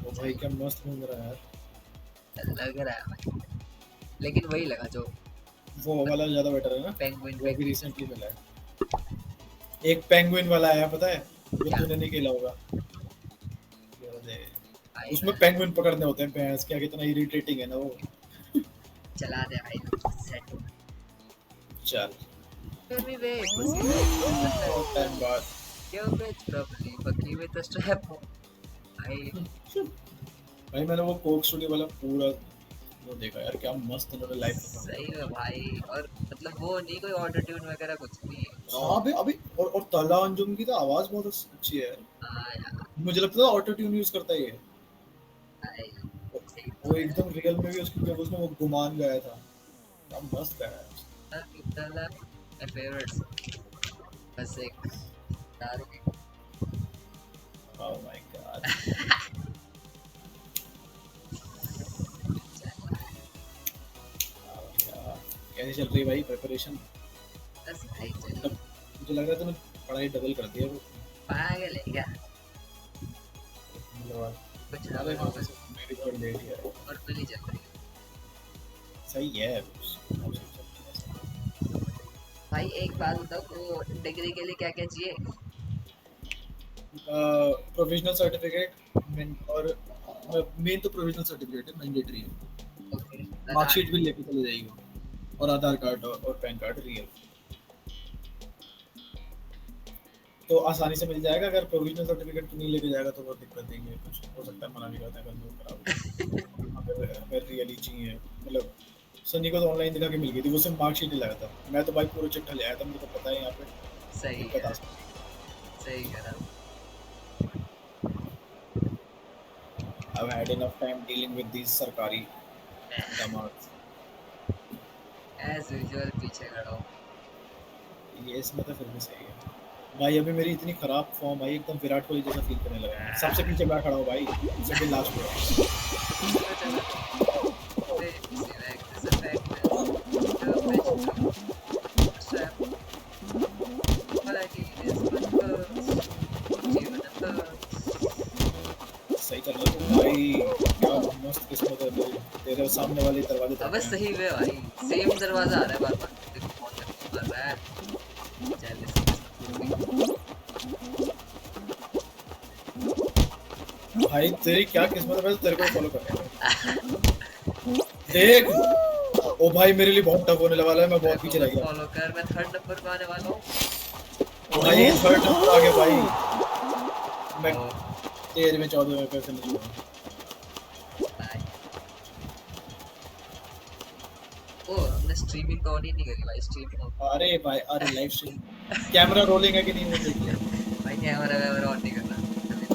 ओ भाई क्या मस्त घूम रहा है यार। लग रहा है भाई, लेकिन वही लगा जो वो वाला ज्यादा बेटर है ना। पेंगुइन वो अभी पेंगुइन। रिसेंटली मिला है। एक पेंगुइन वाला आया पता है, वो क्या तूने नहीं खेला होगा। ये दे। भाई उसमें मैं पेंगुइन पकड़ने होते हैं भैंस, क्या कितना इरिटेटिंग है ना वो। चला दे भाई सेट। चल Let me wait, pussy wait. बहुत टाइम बाद। Your bitch probably fucking with a strap on. भाई भाई मैंने वो कोक स्टूडियो वाला पूरा वो देखा यार, क्या मस्त इन्होंने लाइव परफॉर्म सही किया। है भाई, और मतलब वो नहीं कोई ऑटो ट्यून वगैरह कुछ नहीं है। हाँ बे अभी, और तला अंजुम की तो आवाज बहुत अच्छी है। हाँ यार मुझे लगता था ऑटो ट्यून यूज करता है ये। भाई सही वो तो है। एकदम रियल में भी उसकी जब उसने वो गुमान गाया था, क्या मस्त गाया है। तला my favorite song. बस एक दारू ओह माय गॉड। कैसे चल रही है भाई प्रिपरेशन? बस भाई चल। मतलब मुझे लग रहा है तूने पढ़ाई डबल कर दी है वो। पागल है क्या? मतलब कुछ अरे हमें हाँ, बस मेरी थोड़ी लेट ही है। नॉर्मली चल रही है। सही है। भाई एक बात बताओ, वो डिग्री के लिए क्या क्या चाहिए? प्रोविजनल सर्टिफिकेट और मेन तो प्रोविजनल सर्टिफिकेट है, मैंडेटरी है। ओके मार्कशीट भी लेके चले जाइए, और आधार कार्ड और पैन कार्ड रियल। तो आसानी से मिल जाएगा। अगर प्रोविजनल सर्टिफिकेट नहीं लेके जाएगा तो बहुत दिक्कत देंगे, कुछ हो सकता है मना भी करते हैं अगर वो खराब। अगर रियल ही चाहिए मतलब, सनी को तो ऑनलाइन दिखा के मिल गई थी, वो सिर्फ मार्कशीट ही लाया था। मैं तो भाई पूरा चिट्ठा ले आया था, मुझे तो पता है यहाँ पे सही दिक्कत है, आ सकती सही करा। है। I've had enough time dealing with these सरकारी दामाद। एज यूजुअल पीछे खड़ा हूँ। ये इसमें तो फिर भी सही है भाई। अभी मेरी इतनी खराब फॉर्म आई, एकदम विराट कोहली जैसा फील करने लगा मैं। सबसे पीछे मैं खड़ा हूँ भाई, सेकंड लास्ट पे। तो चलो they see like this effect the bitch strap all I need is one girl जीवन का। सही चल रहा है भाई, क्या मस्त किस्मत है तेरी। तेरे सामने वाले दरवाजे अबे तक हैं। सही में भाई, सेम दरवाजा आ रहा है बार बार। देखो कौन कर रहा है। चल इसकी किस्मत खुल गई। भाई तेरी क्या किस्मत है, मैं तो तेरे को फॉलो कर रहा हूँ। देख, ओ भाई मेरे लिए बहुत टफ होने वाला है, मैं मेरे बहुत को पीछे रह मत गया। फॉलो कर, मैं थर्ड नंबर पे आने वाला हूँ। भाई थर्ड नंबर आ गया भाई। मैं ओ 13वें 14वें पे फिनिश हुआ। भाई ओ हमने स्ट्रीमिंग तो ऑन ही नहीं करी भाई, स्ट्रीमिंग अरे भाई, अरे लाइव स्ट्रीम कैमरा रोलिंग है कि नहीं वो देख ले। भाई कैमरा वैमरा ऑन नहीं करना अभी तो।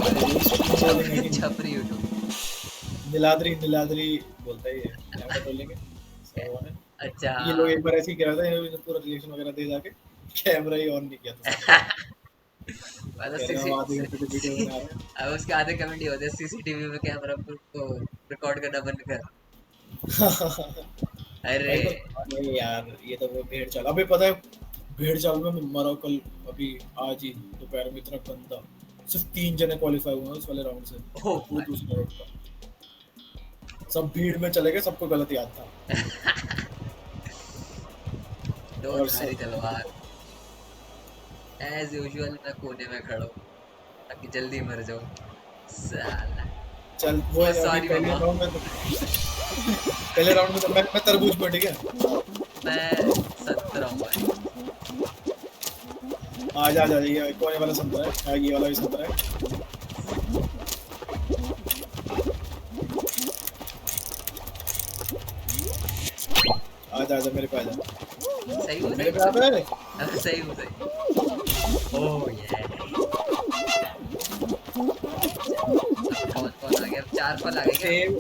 अरे स्ट्रीम रोलिंग है कि नहीं। छपरी यूट्यूब। नीलाद्री नीलाद्री बोलता है ये, कैमरा रोलिंग है। So, अच्छा ये लोग एक बार ऐसे ही कह रहा था, ये पूरा रिएक्शन वगैरह दे जाके कैमरा ही ऑन नहीं किया था सामने वाले ने। मतलब कह रहे हो आधे घंटे से वीडियो बना रहे अब उसके आधे कमेंट ही होते हैं, सीसीटीवी में कैमरा को रिकॉर्ड करना बंद कर। हैं। अरे भाई तो अरे यार, ये तो वो भेड़ चाल अभी पता है। भेड़ चाल में मैं मरा कल, अभी आज ही दोपहर में इतना गंदा। सिर्फ 3 जने क्वालिफाई हुए हैं उस वाले राउंड से, ओ वो दूसरे राउंड का। सब भीड़ में चले गए, सबको गलत याद था। दो और धारी सब तलवार। एज यूजुअल मैं कोने में खड़ा हूँ ताकि जल्दी मर जाऊँ साला। चल वो ओ है अभी सॉरी पहले मामा, राउंड में तो, पहले राउंड में तो मैं तरबूज पे, ठीक है। मैं 17 हूँ भाई। आज आ जा, ये कोने वाला संतरा है, हाँ, ये वाला भी संतरा है। आज आ जा मेरे पे, आ जा सही हूँ मेरे सही पे, आ जा। अब सही हूँ सही। ओह ये अब कौन कौन आ गया, अब 4 फल आ गए क्या? सेब,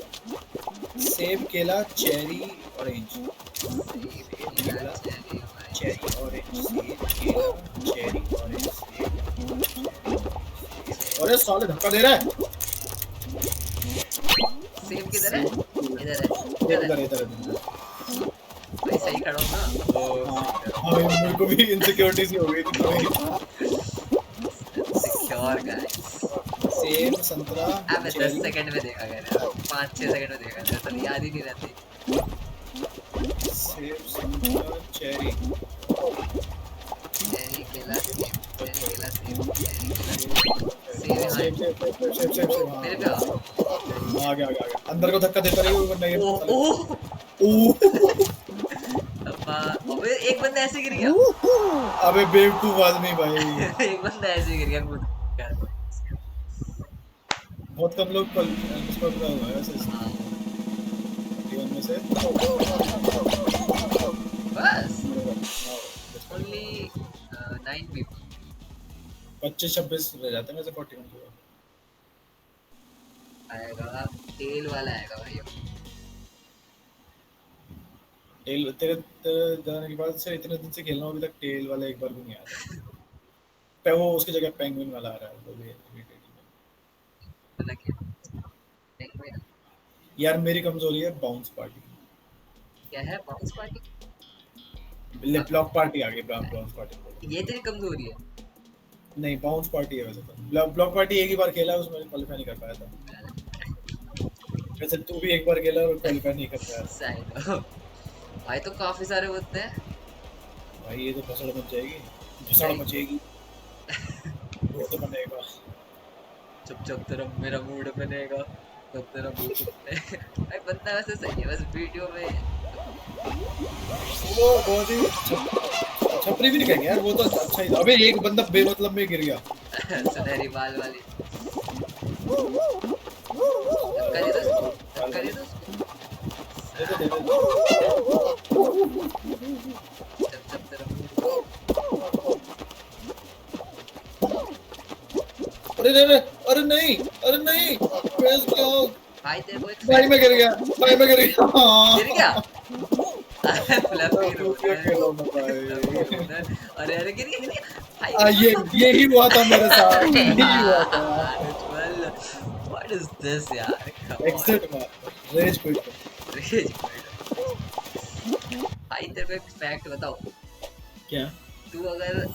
सेब केला चेरी ऑरेंज। सेब सेब केला केला चेरी ऑरेंज। चेरी ऑरेंज, सेब केला चेरी ऑरेंज, सेब अरे साले धक्का दे रहा है। सेब किधर है? सेब इधर है सेब इधर है। इधर इधर इधर। भाई सही खड़ा हूँ ना? ओ हाँ सही खड़ा हाँ, मेरे को भी इनसिक्योरिटी सी हो गई थी थोड़ी। हूँ। Secure guys. सेब, संतरा, अबे 10 चेरी, सेकंड में देखा कर, 5-6 सेकंड में देखा कर, तो याद ही नहीं रहती। सेब, संतरा, चेरी, चेरी केला सेब, चेरी केला सेब, चेरी केला सेब, सेब, सेब यहाँ है। सेब, हाँ, मेरे पे आ। आ गया, आ गया, आ गया। अंदर को धक्का देता रहिए, वरना ये ओह साले- ओह ओह! अब्बा, अबे एक बंदा ऐसे गिर गया। अबे बेवकूफ आदमी भाई। एक बंदा ऐसे गिर गया कूद कर। बहुत कम लोग कल इसको पूरा हुआ है वैसे हाँ, 31 में से। बस हाँ, ओनली 9 पीपल। 25-26 रह जाते हैं वैसे 41 के बाद। आएगा तेल वाला आएगा भाई। टेल तेरे तेरे जाने के बाद से इतने दिन से खेल रहा हूँ, अभी तक टेल वाला एक बार भी नहीं आया। पे वो उसकी जगह पेंगुइन वाला आ रहा है, वो भी मतलब कि यार मेरी कमजोरी है बाउंस पार्टी। क्या है बाउंस पार्टी? ब्लॉक पार्टी आ गई, बाउंस पार्टी ये तेरी कमजोरी है। नहीं, बाउंस पार्टी है वैसे तो। ब्लॉक पार्टी एक ही बार खेला, उसमें क्वालीफाई नहीं कर पाया था। वैसे तू भी एक बार खेला और क्वालीफाई नहीं कर पाया। सही हो भाई, तो काफी सारे होते हैं भाई ये तो भसड़ मच जाएगी, भसड़ मचेगी। वो तो बनेगा। चुप चुप तेरा मेरा मूड बनेगा, तब तेरा मूड बनेगा। भाई बंदा वैसे सही है, बस वीडियो में वो बहुत ही छपरी भी नहीं कहेंगे यार, वो तो अच्छा ही था। अबे एक बंदा बेमतलब में गिर गया। सुनहरी बाल वाली। धक्का दे दो, धक्का दे दो। दे दे, दे दे। जब जब तेरा मूड अरे अरे अरे नहीं, अरे नहीं, प्रेस क्या? भाई तेरे को एक भाई मैं गिर गया, भाई मैं गिर गया। गिर गया। फ्लफी तो क्या खेलो मैं भाई। रोलर। अरे अरे गिर गया, गिर गया। यही हुआ था मेरे साथ, यही हुआ था। What is this यार? एग्जिट मार, रेज क्विट। भाई तेरे को एक फैक्ट बताओ। क्या? तू अगर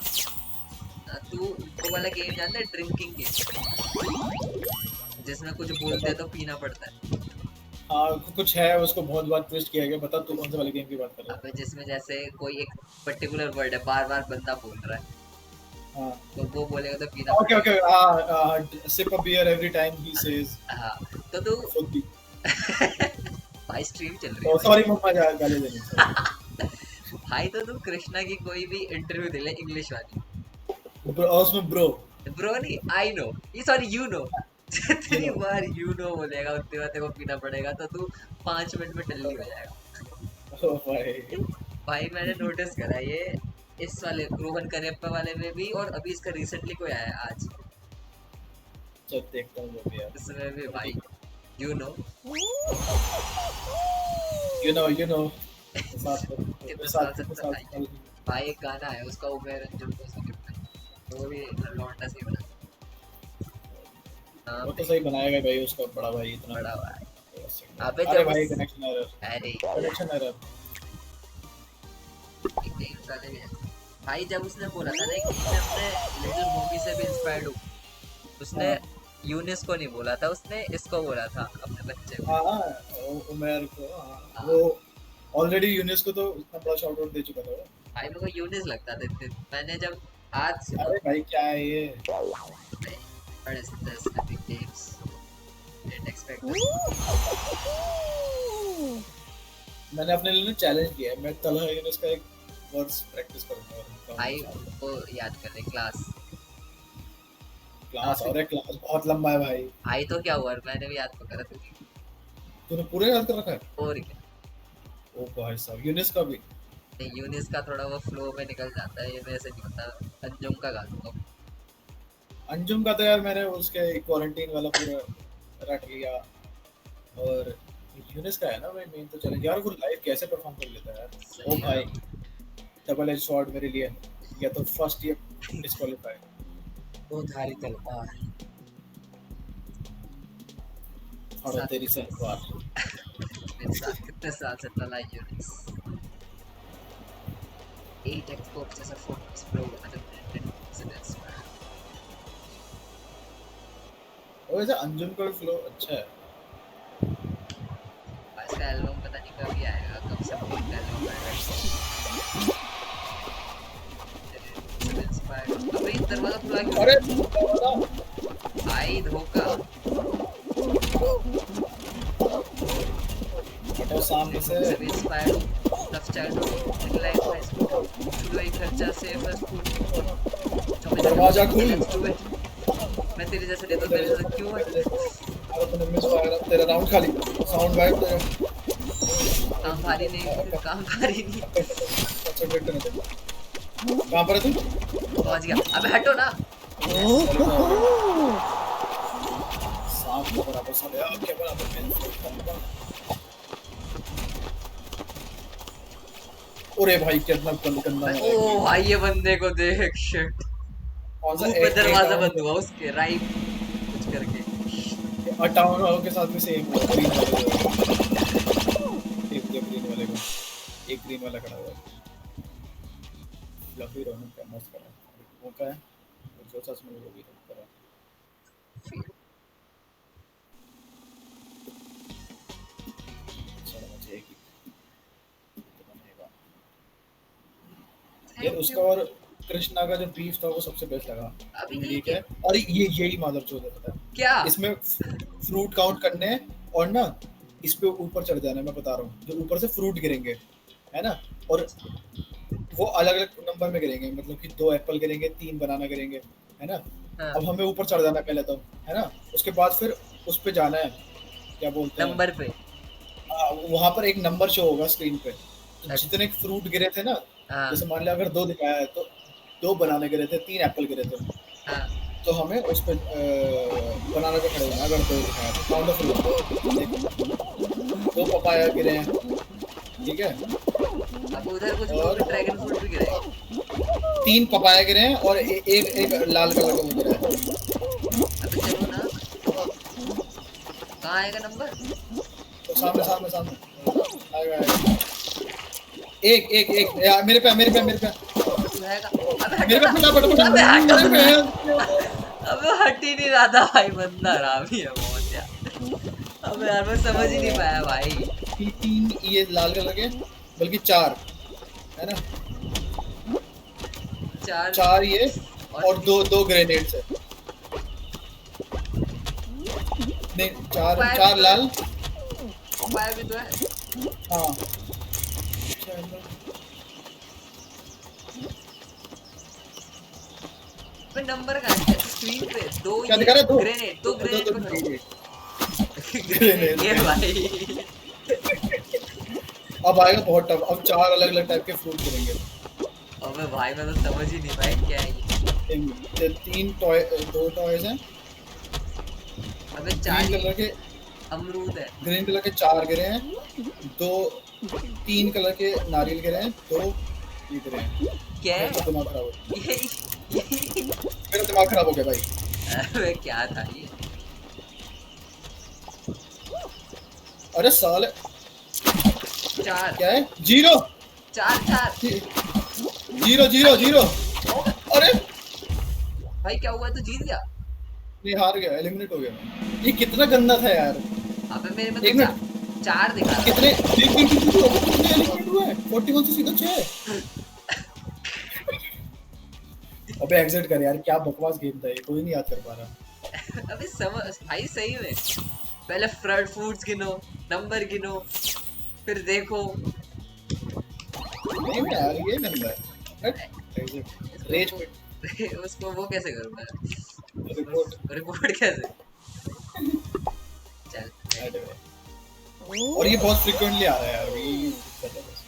तू वो वाला गेम जानता है, ड्रिंकिंग गेम, जिसमें कुछ बोलते हैं तो पीना पड़ता है। हाँ कुछ है, उसको बहुत बार ट्विस्ट किया गया। बता तू कौन से वाले गेम की बात कर रहा अबे जिसमें जैसे कोई एक पर्टिकुलर वर्ड है, बार बार बंदा बोल रहा है, है? हाँ तो वो बोलेगा तो पीना ओके पड़ेगा। Okay, sip a beer every time he says हाँ तो तू फुद्दी। भाई स्ट्रीम चल रही है ओ सॉरी मम्मा, जा गाली देनी sorry। भाई तो तू कृष्णा की कोई भी इंटरव्यू दे ले इंग्लिश वाली, और उसमें ब्रो ब्रो नहीं, आई नो, ये सॉरी यू नो। जितनी बार यू नो बोलेगा उतनी बार तेरे को पीना पड़ेगा, तो तू 5 मिनट में टल्ली हो जाएगा। ओ भाई। भाई मैंने नोटिस करा ये इस वाले रोहन करेप्पा वाले में भी, और अभी इसका रिसेंटली कोई आया है आज, चल देखता हूँ जो भी है। इसमें भी भाई यू नो यू नो साथ कितने साथ साल से भाई। भाई एक गाना है उसका, उमेर रंजन को उसका गिफ्ट है, तो वो भी लौंडा से बना। वो तो सही बनाएगा भाई, उसका बड़ा भाई इतना बड़ा हुआ है। अबे जब भाई उस- कनेक्शन एरर, अरे कनेक्शन एरर। गेम्स वाले भी हैं। भाई जब उसने बोला था ना कि मैं अपने लिटिल मूवी से भी इंस्पायर्ड हूँ, उसने यूनिस को नहीं बोला था, उसने इसको बोला था, अपने बच्चे को। हाँ उमेर को, हाँ वो ऑलरेडी यूनेस्को तो इतना बड़ा शाउट आउट दे चुका था वो। भाई मेरे को यूनिस लगता था, मैंने जब आज सुना, अरे भाई क्या है ये? what is this Epic Games, didn't expect this। मैंने अपने लिए चैलेंज किया है, मैं तलहा यूनिस का एक वर्ड्स प्रैक्टिस करूंगा। भाई वो याद कर ले क्लास। क्लास, अरे क्लास बहुत लंबा है भाई। भाई तो क्या हुआ, मैंने भी याद तो करा था। तूने पूरे याद कर रखा है? और क्या, ओ भाई साहब, यूनिस का भी। नहीं यूनिस का थोड़ा वो फ्लो में निकल जाता है, ये मेरे से नहीं होता। अंजुम का गा दूंगा। अंजुम का तो यार मैंने उसके क्वारंटाइन वाला पूरा रट लिया। और यूनिस का है ना भाई मेन तो चैलेंज यार, वो लाइव कैसे परफॉर्म कर लेता है यार। ओ भाई डबल एज स्वॉर्ड मेरे लिए, या तो फर्स्ट ये डिस्क्वालीफाई। वो धारी तलवार और तेरी सलवार। कितने साल से चला Younis. 8 exports as a focus pro at a incidents। वैसे अंजुम का फ्लो अच्छा है। इसका एल्बम पता नहीं कब ही आएगा, कब से बोलते हैं एल्बम आएगा इससे इंस्पायर्ड। अबे दरवाजा खुला क्यों अरे है? भाई धोखा। हटो सामने से। से इंस्पायर्ड हूँ, tough childhood in life high school, शुरू खर्चा सेफ है स्कूल, कभी ना दरवाजा कभी खुल। Let's do it. मैं तेरे जैसे दे दूं, तेरे जैसे क्यों है? अरे तूने मिस फायर तेरा राउंड खाली। साउंड वाइब तेरा। काम भारी नहीं, काम भारी नहीं। कंसंट्रेट करने दे। कहाँ पर है तू? पहुंच गया। अबे हटो ना। सांप के बराबर साले आपके बराबर में। अरे भाई कितना गंदा है। ओ भाई ये बंदे को देख, शिट। कौन सा मुंह पे दरवाजा बंद हुआ उसके, राइट कुछ करके। टाउन हॉल के साथ भी सेम हुआ। ग्रीन वाले ग्रीन वाले को एक ग्रीन वाला खड़ा हुआ है। फ्लफी रौनक का मस्त करा वो का है जो सच में वो भी करा। चलो मुझे एक ही बनेगा यार उसका। और कृष्णा का जो बीफ था वो सबसे बेस्ट लगा। अभी ये ठीक क्या? है। और ये यही मादरचोद है पता है क्या? इसमें फ्रूट काउंट करने हैं और ना इस पे ऊपर चढ़ जाना है। मैं बता रहा हूँ जो ऊपर से फ्रूट गिरेंगे है ना, और वो अलग अलग नंबर में गिरेंगे, मतलब कि 2 एप्पल गिरेंगे, 3 बनाना गिरेंगे है ना। हाँ, अब हमें ऊपर चढ़ जाना है पहले तो है ना, उसके बाद फिर उस पे जाना है क्या बोलते हैं नंबर पे। वहां पर एक नंबर शो होगा स्क्रीन पे। तो अच्छा। जितने फ्रूट गिरे थे ना, हाँ जैसे मान लिया अगर 2 दिखाया है तो 2 बनाने गिरे थे, 3 एप्पल गिरे थे, हाँ। तो हमें उस पे बनाने पे खड़े होना। अगर 2 दिखाया तो काउंट ऑफ फ्रूट 2 पपाया गिरे हैं ठीक है, अब उधर कुछ वो और ड्रैगन फ्रूट भी गिरेगा। 3 पपाया गिरे हैं और एक एक लाल कलर का वो गिरा है। अबे चलो ना, कहाँ आएगा नंबर? तो सामने सामने सामने आएगा आएगा। एक एक एक यार मेरे पे मेरे पे मेरे पे तू आएगा। अबे मेरे हटो पे ना। फटाफट फटाफट अबे हटो अरे ना। मैं अबे हट ही नहीं रहा था भाई, बंदा हरामी है बहुत यार। अबे यार मैं समझ ही नहीं पाया भाई। 3 ये लाल कलर के, बल्कि 4 है ना, चार 4 ये और और 2 2 ग्रेनेड्स है। नहीं 4 फायर भी 4 तो है, लाल। फायर भी तो है। हाँ अबे नंबर कहाँ है स्क्रीन पे? दो क्या ये दिखा रहा है? 2 ग्रेनेड, दो 2 ग्रेनेड 2 पकड़ो। ग्रेनेड ये ग्रेनेड। भाई। अब आएगा बहुत टफ। अब 4 अलग अलग टाइप के फ्रूट गिरेंगे। अबे भाई मैं तो समझ ही नहीं पाया क्या है ये। 3 टॉय 2 टॉयज हैं। अबे चार ग्रीन ये कलर के अमरूद है। ग्रीन कलर के 4 गिरे हैं। 2 3 कलर के नारियल गिरे हैं। 2 ये गिरे हैं। क्या मेरा है तो दिमाग खराब हो ये? मेरा दिमाग खराब हो गया भाई। अबे क्या था ये? अरे साले चार क्या है? 0 चार चार। 0 0 0। अरे भाई क्या हुआ, तो जीत गया? नहीं हार गया, एलिमिनेट हो गया मैं। ये कितना गंदा था यार। अबे मेरे में एक तो मिनट चार दिखा रहा कितने कितने एलिमिनेट हुए हैं? 41 से सीधा 6। अबे एग्जिट कर यार, क्या बकवास गेम था ये, कोई नहीं याद कर पा रहा। था। अबे समझ भाई सही में, पहले फ्रंट फूड्स गिनो, नंबर गिनो, फिर देखो। नहीं मैं यार ये गंदा है। एग्जिट रेज क्विट उसको वो कैसे करूँगा? रिपोर्ट। रिपोर्ट कैसे? चल और ये बहुत फ्रीक्वेंटली आ रहा है यार, ये दिक्कत है बस।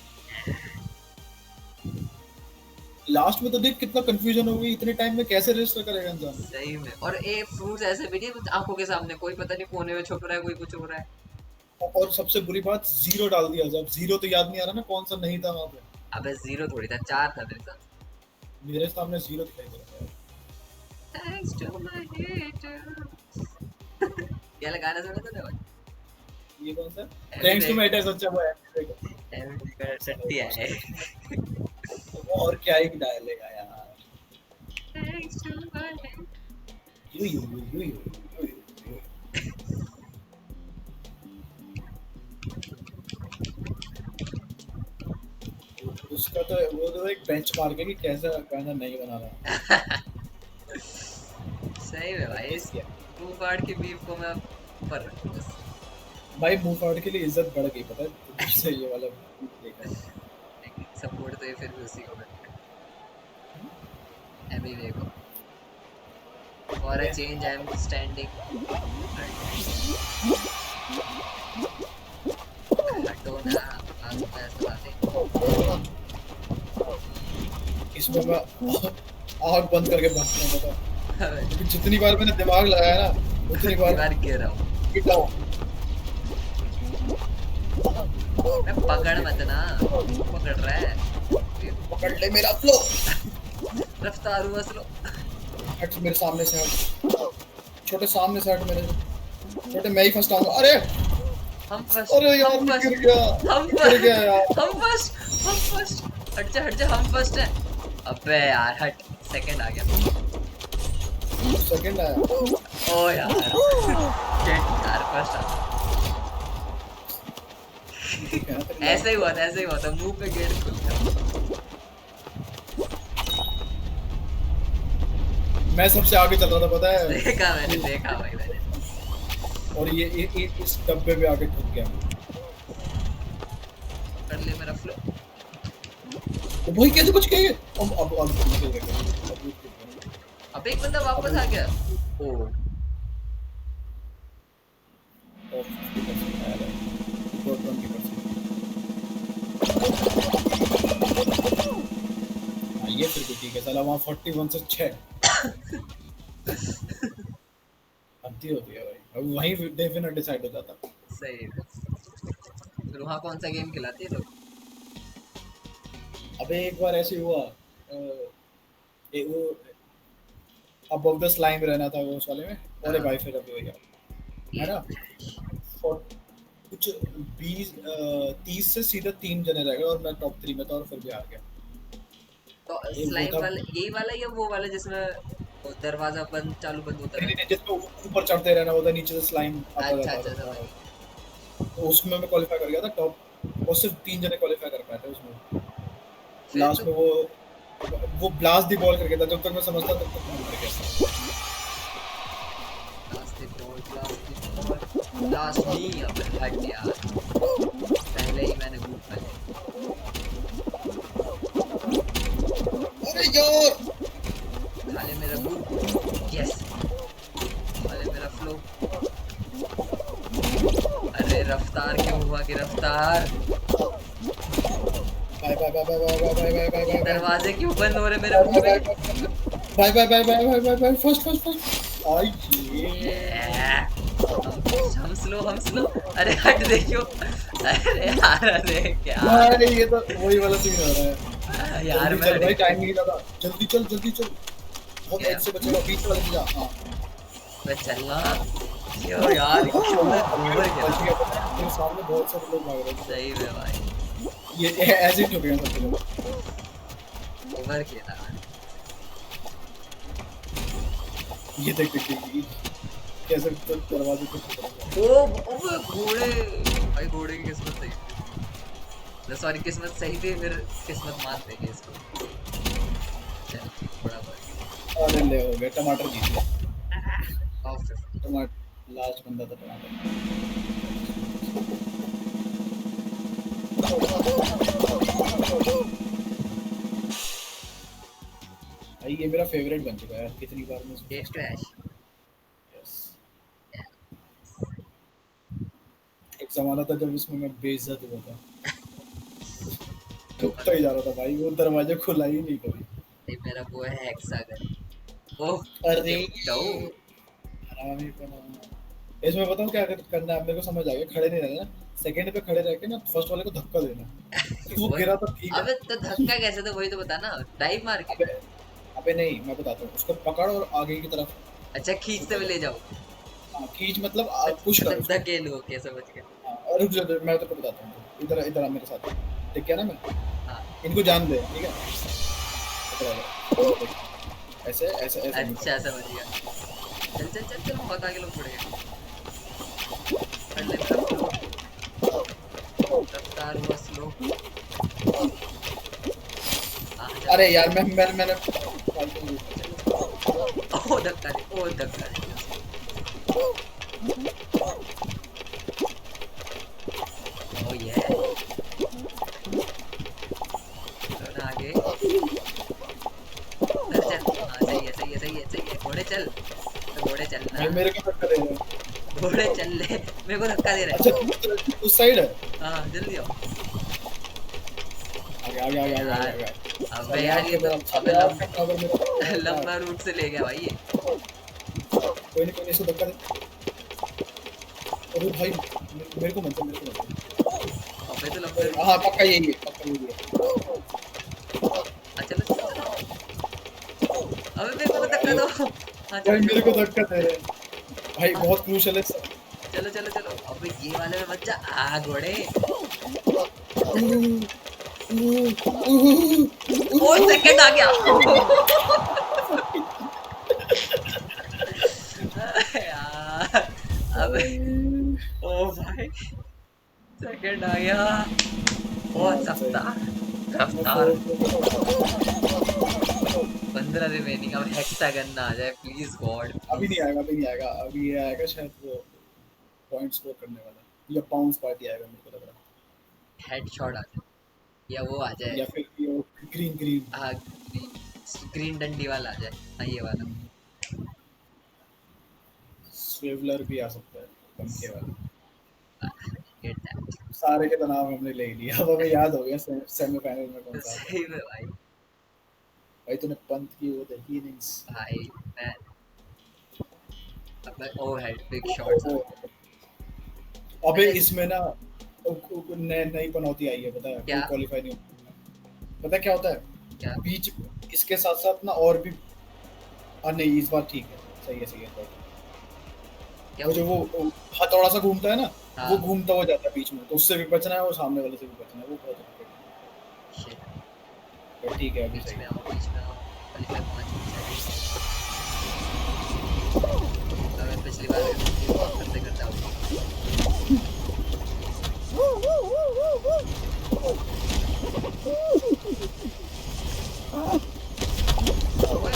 लास्ट में तो देख कितना कंफ्यूजन हो गई, इतने टाइम में कैसे रजिस्टर करेगा इंसान। सही में। और ये फ्रूट्स ऐसे भी नहीं आंखों के सामने, कोई पता नहीं कोने में छुप रहा है, कोई कुछ हो रहा है। और सबसे बुरी बात 0 डाल दिया। जब 0 तो याद नहीं आ रहा ना कौन सा नहीं था वहां पे। अबे जीरो थोड़ी था, चार था मेरे साथ। मेरे सामने 0 दिखाई दे रहा है। Thanks to my haters। ये वाला गाना सुना तूने भाई? ये कौन सा? Thanks to matters. अच्छा वो है सट्टी है। वो और क्या ही डालेगा यार। Thanks to my haters। You you you you you उसका तो वो तो एक बेंचमार्क है कि कैसा गाना नहीं बना रहा। सही में भाई, इस इसलिए मुंह फाड़ के बीफ को मैं ऊपर रखूं बस। भाई मुंह फाड़ के लिए इज्जत बढ़ गई पता है जब से ये वाला देखा है। लेकिन सपोर्ट तो ये फिर भी उसी को करते हैं, एमिवे को। For a change I am standing. हटो ना, आग में ऐसा बातें। इसमें मैं आग बंद करके भागता हूँ पता है। क्योंकि जितनी बार मैंने दिमाग लगाया ना उतनी बार दीवार गिर रहा हूँ गिरता हूँ। मैं। पकड़ मत ना, पकड़ रहा है। पकड़ ले मेरा फ्लो। रफ्तार हुआ स्लो। हट मेरे सामने से हट। छोटे सामने से हट मेरे से। छोटे मैं ही फर्स्ट आऊंगा। अरे हम फर्स्ट, अरे यार हम मैं फर्स्ट, गिर गया। हम गिर गया यार। फर्स्ट, हम फर्स्ट, हम फर्स्ट। हट जा, हम फर्स्ट है। अबे यार हट, सेकंड आ गया। सेकंड आया। ओ यार शिट यार, फर्स्ट आ। ऐसे ही हुआ था, ऐसे ही हुआ था, मुंह पे गेट खुल गया। मैं सबसे आगे चल रहा था पता है। देखा मैंने, देखा भाई मैंने। और ये इस डब्बे पे आके ठुक गया। कर ले मेरा फ्लो। तो भाई कैसे बच गए? अब निकल गए। अब एक बंदा वापस आ गया। ओ ये फिर भी ठीक है साला वहाँ 41 से 6 हद्दी होती है भाई। अब वहीं डेफिनेट डिसाइड हो जाता। सही है। फिर वहाँ कौन सा गेम खिलाते हैं लोग? अबे एक बार ऐसे हुआ वो अबव द स्लाइम रहना था वो उस वाले में। अरे भाई फिर अभी हो गया है ना। और कुछ 30 से सीधा 3 जने रह गए और मैं टॉप 3 में था और फिर भी हार गया। तो ये वो स्लाइम था। वाला यही वाला या वो वाला जिसमें वो दरवाजा बंद चालू बंद होता नहीं रहता? नहीं जिसमें ऊपर चढ़ते रहना होता नीचे से स्लाइम आता अच्छा जाता अच्छा, समझ था। गया। तो उसमें मैं क्वालिफाई कर गया था टॉप। और सिर्फ 3 जने क्वालिफाई कर पाए थे उसमें। फिर लास्ट तो में वो ब्लास्ट दी बॉल करके था जब तक मैं समझता तब तक मैं मर गया। लास्ट नहीं, अब हट यार, पहले ही मैंने ग्रुप कर लिया। अरे यार खाले मेरा ग्रुप, यस, खाले मेरा फ्लो। अरे रफ्तार क्यों हुआ कि रफ्तार? Bye bye bye bye bye bye bye bye ये बाय दरवाजे क्यों बंद हो रहे मेरे मुंह पे? Bye bye bye bye bye bye bye first first first आई ये हम स्लो, हम स्लो। अरे हट देखियो। अरे यार, अरे क्या भाई ये तो वही वाला सीन हो रहा है। यार, जल्दी मैं चल भाई टाइम नहीं ज्यादा। जल्दी चल जल्दी चल। बहुत क्या? एज से बचेगा बीच वाले से जा। हां मैं चलना क्यों यार, क्यों मैं ओवर गया? बच गया पता है। तेरे सामने बहुत सारे लोग भाग रहे थे। सही में भाई, ये ऐसे ही ठुक गए सब लोग। ओवर किया था। ये देख देख देख कैसे तो दरवाजे पे ठुक रहा है। ओ ओए घोड़े, भाई घोड़े की किस्मत सही थी। सॉरी, किस्मत सही थी, फिर किस्मत मान देगी इसको। चल थोड़ा बहुत अरे ले हो गए टमाटर जीत गया। ऑफ। टमाटर लास्ट बंदा था टमाटर। भाई ये मेरा फेवरेट बन चुका है यार कितनी बार मैं इसको ये क्रैश। यस। एक जमाना था जब इसमें मैं बेइज्जत हुआ था। ठुकता ही जा रहा था भाई वो दरवाजा खुला ही नहीं कभी। ये मेरा वो है हेक्सागन। ओह अरे चिपटो। हरामी पना। इसमें बताऊं क्या करना है मेरे को समझ आ गया। खड़े नहीं रहना सेकंड पे खड़े रह के ना फर्स्ट वाले को धक्का देना। वो गिरा तो ठीक है। अबे तो धक्का कैसे? तो वही तो बता ना, डाइव मार के। अबे अबे नहीं मैं बताता हूँ उसको पकड़ और आगे की तरफ। अच्छा, खींचते हुए ले जाओ। हाँ खींच मतलब पुश कर मतलब उसको। धकेलो के, समझ गया। हाँ, रुक जा मैं तो बताता हूँ। इधर इधर आ मेरे साथ। ठीक है ना मैं हाँ इनको जान दे ठीक है। इधर आ जा। ऐसे ऐसे ऐसे अच्छा, समझ गया। चल चल चल चल, बहुत आगे लोग पड़ गए। कर ले मेरा flow। रफ्तार हुआ स्लो। अरे यार मैंने फालतू में ओ धक्का दे, ओ धक्का दे। ओ ये तो ना आगे उधर चल। हाँ सही है, सही है, सही है, सही है। घोड़े चल, तो घोड़े चलना। भाई मेरे को धक्का दे रहा है। घोड़े चल ले, मेरे को धक्का दे अच्छा रहा तू उस साइड है। है। हाँ जल्दी आओ। आगे आगे आगे आगे यार आगे अबे अरे यार यार ये ये तो, मेरा अच्छा अबे यार अगर मेरा लंबा रूट से ले गया भाई ये। कोई नहीं इसको धक्का दे। अरे भाई मेरे को मत दे, मेरे को मत अबे तो लंबे दे। रूट हाँ से ले पक्का गया। यही है, पक्का यही है। चलो चलो चलो। अबे मेरे को धक्का दो। हाँ भाई चलो मेरे को चलो। धक्का दे रहे हैं। भाई हाँ, बहुत क्रूशल है चलो चलो चलो। अबे ये वाले में मत जा। घोड़े। ओ सेकंड आ गया। यार अबे, ओ भाई सेकंड आ गया। बहुत सख्ता रफ्तार। 15 रिमेनिंग। अब हेक्सागन ना आ जाए प्लीज गॉड अभी नहीं प्लीज। आएगा, अभी नहीं आएगा, अभी ये आएगा शायद वो पॉइंट स्कोर करने वाला या बाउंस पार्टी आएगा मेरे को लग रहा हेडशॉट आ जाए या वो आ है, जाए। या फिर ये ग्रीन ग्रीन हाँ ग्रीन, ग्रीन डंडी वाला आ जाए। हाँ ये वाला। स्विवलर भी आ सकता है, पंखे वाला। Get that. सारे के तो नाम हमने ले लिया, अब हमें याद हो गया सेमीफाइनल में कौन सा आता है। सही में भाई। भाई तूने पंत की वो देखी इनिंग्स? भाई मैं अब ओ हेड बिग शॉट्स आ। अबे मैंने इसमें ना नई पनौती आई है, पता है? क्या कोई क्वालीफाई नहीं होता। पता है क्या होता क्या है बीच, इसके साथ साथ ना और भी। नहीं इस बार ठीक है, सही है इस बार। क्या वो जो वो हथौड़ा सा घूमता है ना, वो हाँ घूमता हुआ जाता है बीच में, तो उससे भी बचना है और सामने वाले से भी बचना है, वो बहुत इम्पोर्टेंट शिट। है। बट ठीक है अभी बीच सही में है। आओ, बीच में आओ। क्वालीफाई पहुंच गए। अबे पिछली बार वॉक करते करते आउट। ओए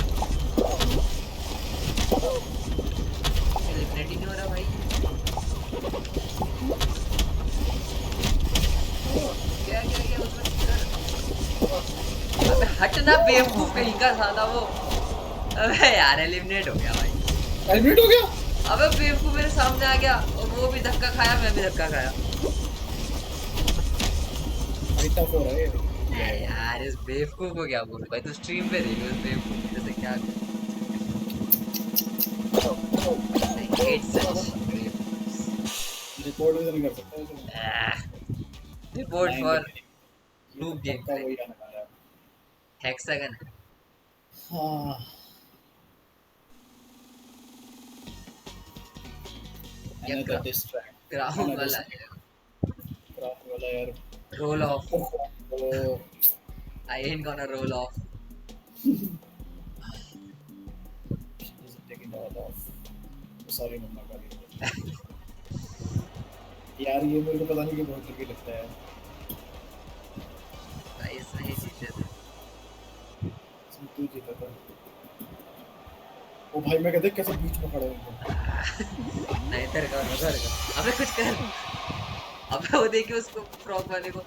एलिमिनेट ही नहीं हो रहा भाई। क्या क्या क्या उसमें कर। अबे हटना बेवकूफ कहीं का साला वो। अबे यार एलिमिनेट हो गया भाई। एलिमिनेट हो गया। अबे बेवकूफ मेरे सामने आ गया और वो भी धक्का खाया, मैं भी धक्का खाया। भाई टफ हो रहा है ये। यार इस बेवकूफ को क्या बोलूं भाई, तू स्ट्रीम पे देख लो इस बेवकूफ को, जैसे क्या। I hate such beevs. Report भी तो नहीं कर सकता है। Report नाइन for ये तो noob पक्का gameplay. वही आने वाला है। Hexagon. हाँ या another distract, ग्राउंड another वाला craft वाला यार। Roll off. Oh I ain't gonna roll off. is taking all off, sorry मम्मा का भी। यार ये मेरे को पता नहीं कि बहुत tricky लगता है। भाई इसमें ही जीते थे। इसमें तू जीता था। ओ भाई मैं कहते कैसे बीच में खड़ा हूँ एकदम। नहीं तेरे का मजा आएगा। अबे कुछ कर। अबे वो देखिए उसको फ्रॉग वाले को।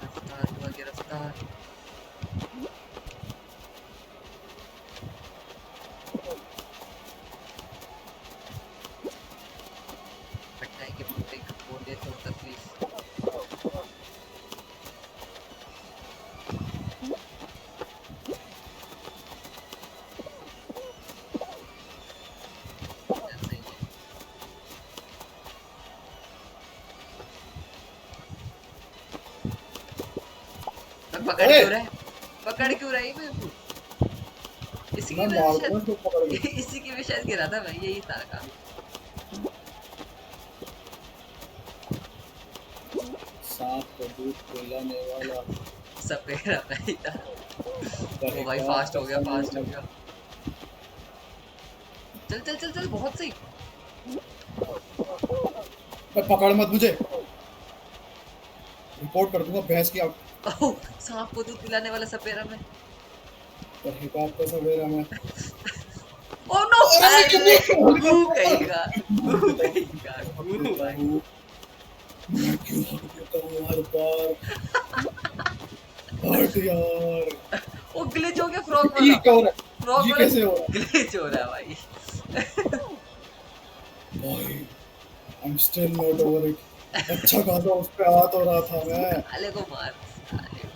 रफ्तार हुआ कि रफ्तार। पटाई के पूरे बोले तो तकलीफ। ऐसे ही है। मैं पकड़ अरे क्यों रहा है? पकड़ क्यों रही मैं? इसी की मैं वजह मार से दूंगा इसको पकड़ के। शायद इसी की वजह से शायद गिरा था मैं, यही था का। सांप को दूध पिलाने वाला सब पे गिरा मैं ही था। ओ भाई रहेगा फास्ट हो गया, फास्ट हो पसंद। गया। चल चल चल चल बहुत सही। मैं पकड़ मत मुझे। रिपोर्ट कर दूंगा भैंस की आंख ओह, सांप को दूध पिलाने वाला सपेरा में। पर। हिसाब का सवेरा में। ओह नो, अरे मैं क्यों अरे नहीं गू हट कहेगा, गू देता हूँ, कहेगा, हट गू देता भाई। हूँ, मैं क्यों हट देता हूँ हर बार। हट यार। वो ग्लिच हो गया फ्रॉग ये वाला, क्या हो रहा है, फ्रॉग ये वाला कैसे हो रहा ग्लिच हो रहा है भाई। है भाई। I am still not over it. अच्छा खासा उस पे आ तो रहा था मैं। साले को मार, साले को।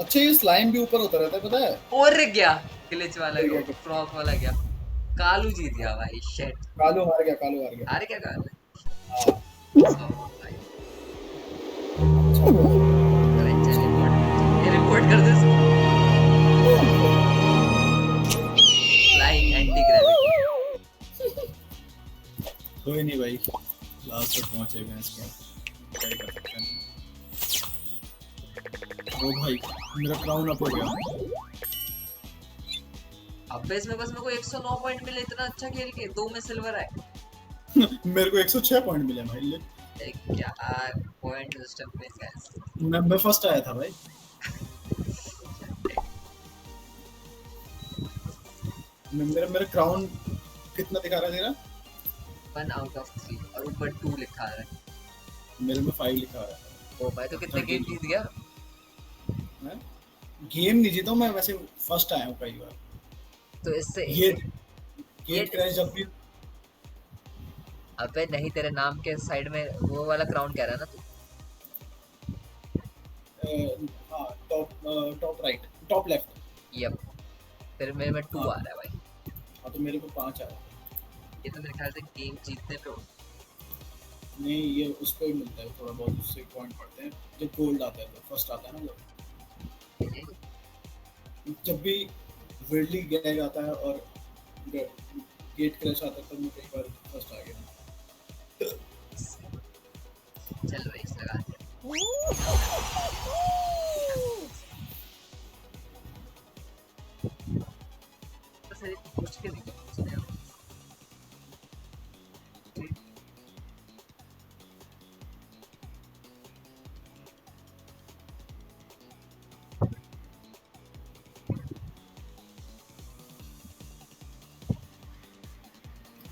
अच्छा ये स्लाइम भी ऊपर होता रहता है पता है। और गया, ग्लिच वाला गिर को, गया गिर फ्रॉग वाला गया। कालू जीत गया भाई, शेट। कालू हार गया, कालू हार गया। हार क्या कालू? हाँ। ओ भाई, अच्छा अरे चल रिपोर्ट, ये रिपोर्ट कर दो इसको। Flying anti gravity. कोई नहीं भाई, लास्ट तक पहुंचे भैंस के। क्या ही कर सकते हैं। ओ भाई मेरा क्राउन अप हो गया। अब इसमें बस मेरे को 109 पॉइंट मिले, इतना अच्छा खेल के 2 में सिल्वर है। मेरे को 106 पॉइंट मिले भाई ले। क्या पॉइंट सिस्टम में कैसे? मैं फर्स्ट आया था भाई। मेरा मेरा क्राउन कितना दिखा रहा है तेरा? 1 आउट ऑफ 3 और ऊपर 2 लिखा है। मेरे में 5 लिखा है। ओ भाई, तो कितने गेम जीत गया? मैं गेम नहीं जीता हूं, मैं वैसे फर्स्ट आया हूँ कई बार। तो इससे ये ये गेट क्रैश जब भी। अबे नहीं, तेरे नाम के साइड में वो वाला क्राउन कह रहा है ना तू? हाँ top, top right, top left. Yup, तेरे मेरे में 2 हाँ आ रहा है भाई। हाँ तो मेरे को 5 आया। ये तो मेरे ख्याल से गेम जीतने पे हो। नहीं ये उस पे ही मिलता है थोड़ा बहुत, उससे पॉइंट पड़ते हैं जब गोल्ड आता है, तो फर्स्ट आता है ना जब भी वर्ल्डली गैग आता है और गेट क्रैश आता है, तब मैं कई बार फर्स्ट आ गया। चल भाई, इस लगा दे। तो सर मुश्किल नहीं है।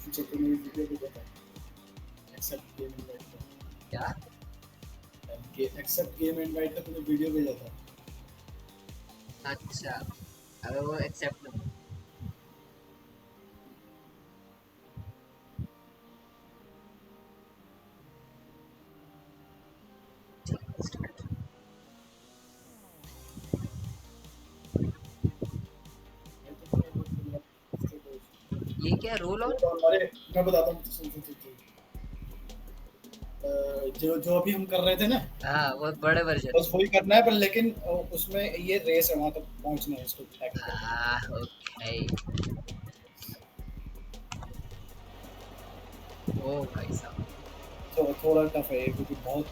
जो तो मेरी वीडियो भी देखा, एक्सेप्ट गेम इनवाइट का, क्या? एक्सेप्ट गेम इनवाइट का तूने वीडियो भेजा था। अच्छा, अगर वो एक्सेप्ट नहीं। ये क्या रोल ऑन? तो हमारे मैं बताता हूँ, सुन सुन सुन सुन। जो जो अभी हम कर रहे थे ना, हाँ, वो बड़े वर्जन। बस वही करना है, पर लेकिन उसमें ये रेस है, वहां तक पहुंचना है इसको टैग करके। हाँ ओके। ओ भाई साहब, तो थोड़ा टफ है ये, क्योंकि बहुत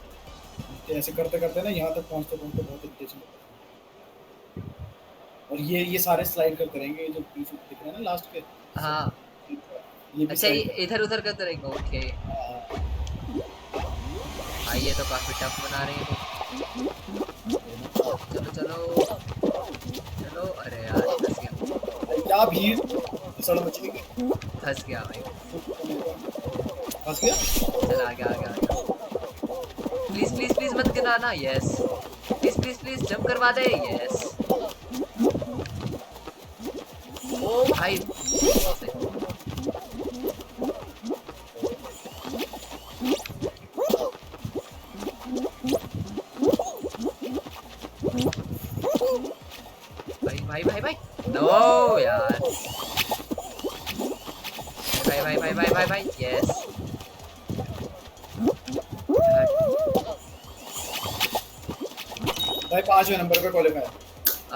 ऐसे करते करते ना यहाँ तक पहुंचते पहुंचते बहुत इरिटेशन होता है। और ये सारे स्लाइड करते रहेंगे, जो पीछे दिख रहे हैं ना लास्ट के हाँ। सब, ये भी अच्छा, ये स्लाइड करते इधर उधर करते रहेंगे, ओके। हैं। भाई ये तो काफी टफ बना रहे हैं तो। चलो चलो चलो, अरे यार फंस गया, क्या भीड़, सड़ मचली की। फंस गया भाई। फंस गया। चल आगे आगे आगे। प्लीज प्लीज प्लीज मत गिराना, yes. Please please please jump करवा दे, यस। ओ भाई, भाई भाई भाई भाई, नो यार। भाई भाई भाई भाई भाई भाई, यस। भाई 5वें नंबर पे क्वालीफाई।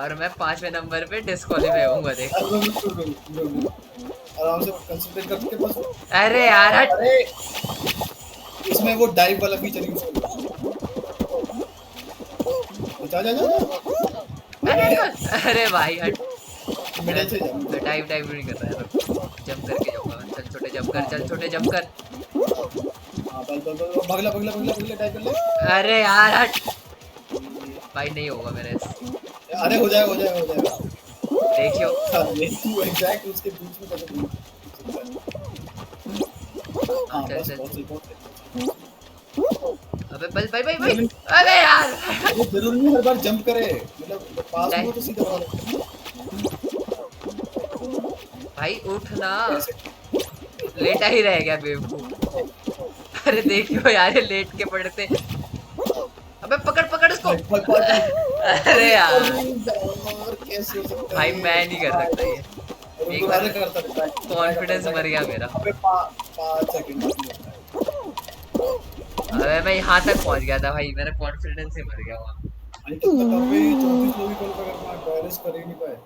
और मैं 5वें नंबर पे डिस्क्वालीफाई होऊंगा, देख। आराम से कंसंट्रेट करके बस। अरे यार हट। अरे इसमें वो डाइव वाला फीचर यूज कर। जा जा जा अरे भाई हट। मिडिल से जा। डाइव डाइव नहीं कर रहा है, जंप करके जाऊंगा। चल छोटे जंप कर, चल छोटे जंप कर। हां बस बस बस, भगला भगला भगला भगला डाइव कर ले। अरे यार हट। भाई नहीं होगा मेरे से। अरे हो जाएगा, हो जाएगा, हो जाएगा। देखियो। अरे तू एग्जैक्ट उसके बीच में कैसे घूम सकता है? हाँ हाँ चल बस चल बहुत चल। सही, बहुत सही। अबे भाई भाई भाई भाई। जरूरी अबे यार। जरूरी नहीं हर बार जंप करे, मतलब जब पास में नहीं हो तो सीधा वाला भाई उठ ना। ऐसे। लेटा ही रह गया बेवकूफ। अरे देखियो यार, ये लेट के पड़ते। अबे पकड़ पकड़ इसको। भाई भाई भाई भाई। अरे अरे यार। अरे यार कैसे हो सकता है भाई ये? मैं नहीं कर सकता ये। रुको एक बार अरे करता है, ट्राई करता है, कॉन्फिडेंस मर गया मेरा। अबे 5 सेकंड बाद में होता है। अबे मैं यहाँ तक पहुँच गया था भाई, मेरा कॉन्फिडेंस ही मर गया वहाँ। भाई कितना टफ है ये, 34 लोग ही क्वालीफाई कर पाए, वायरस कर ही नहीं पाए।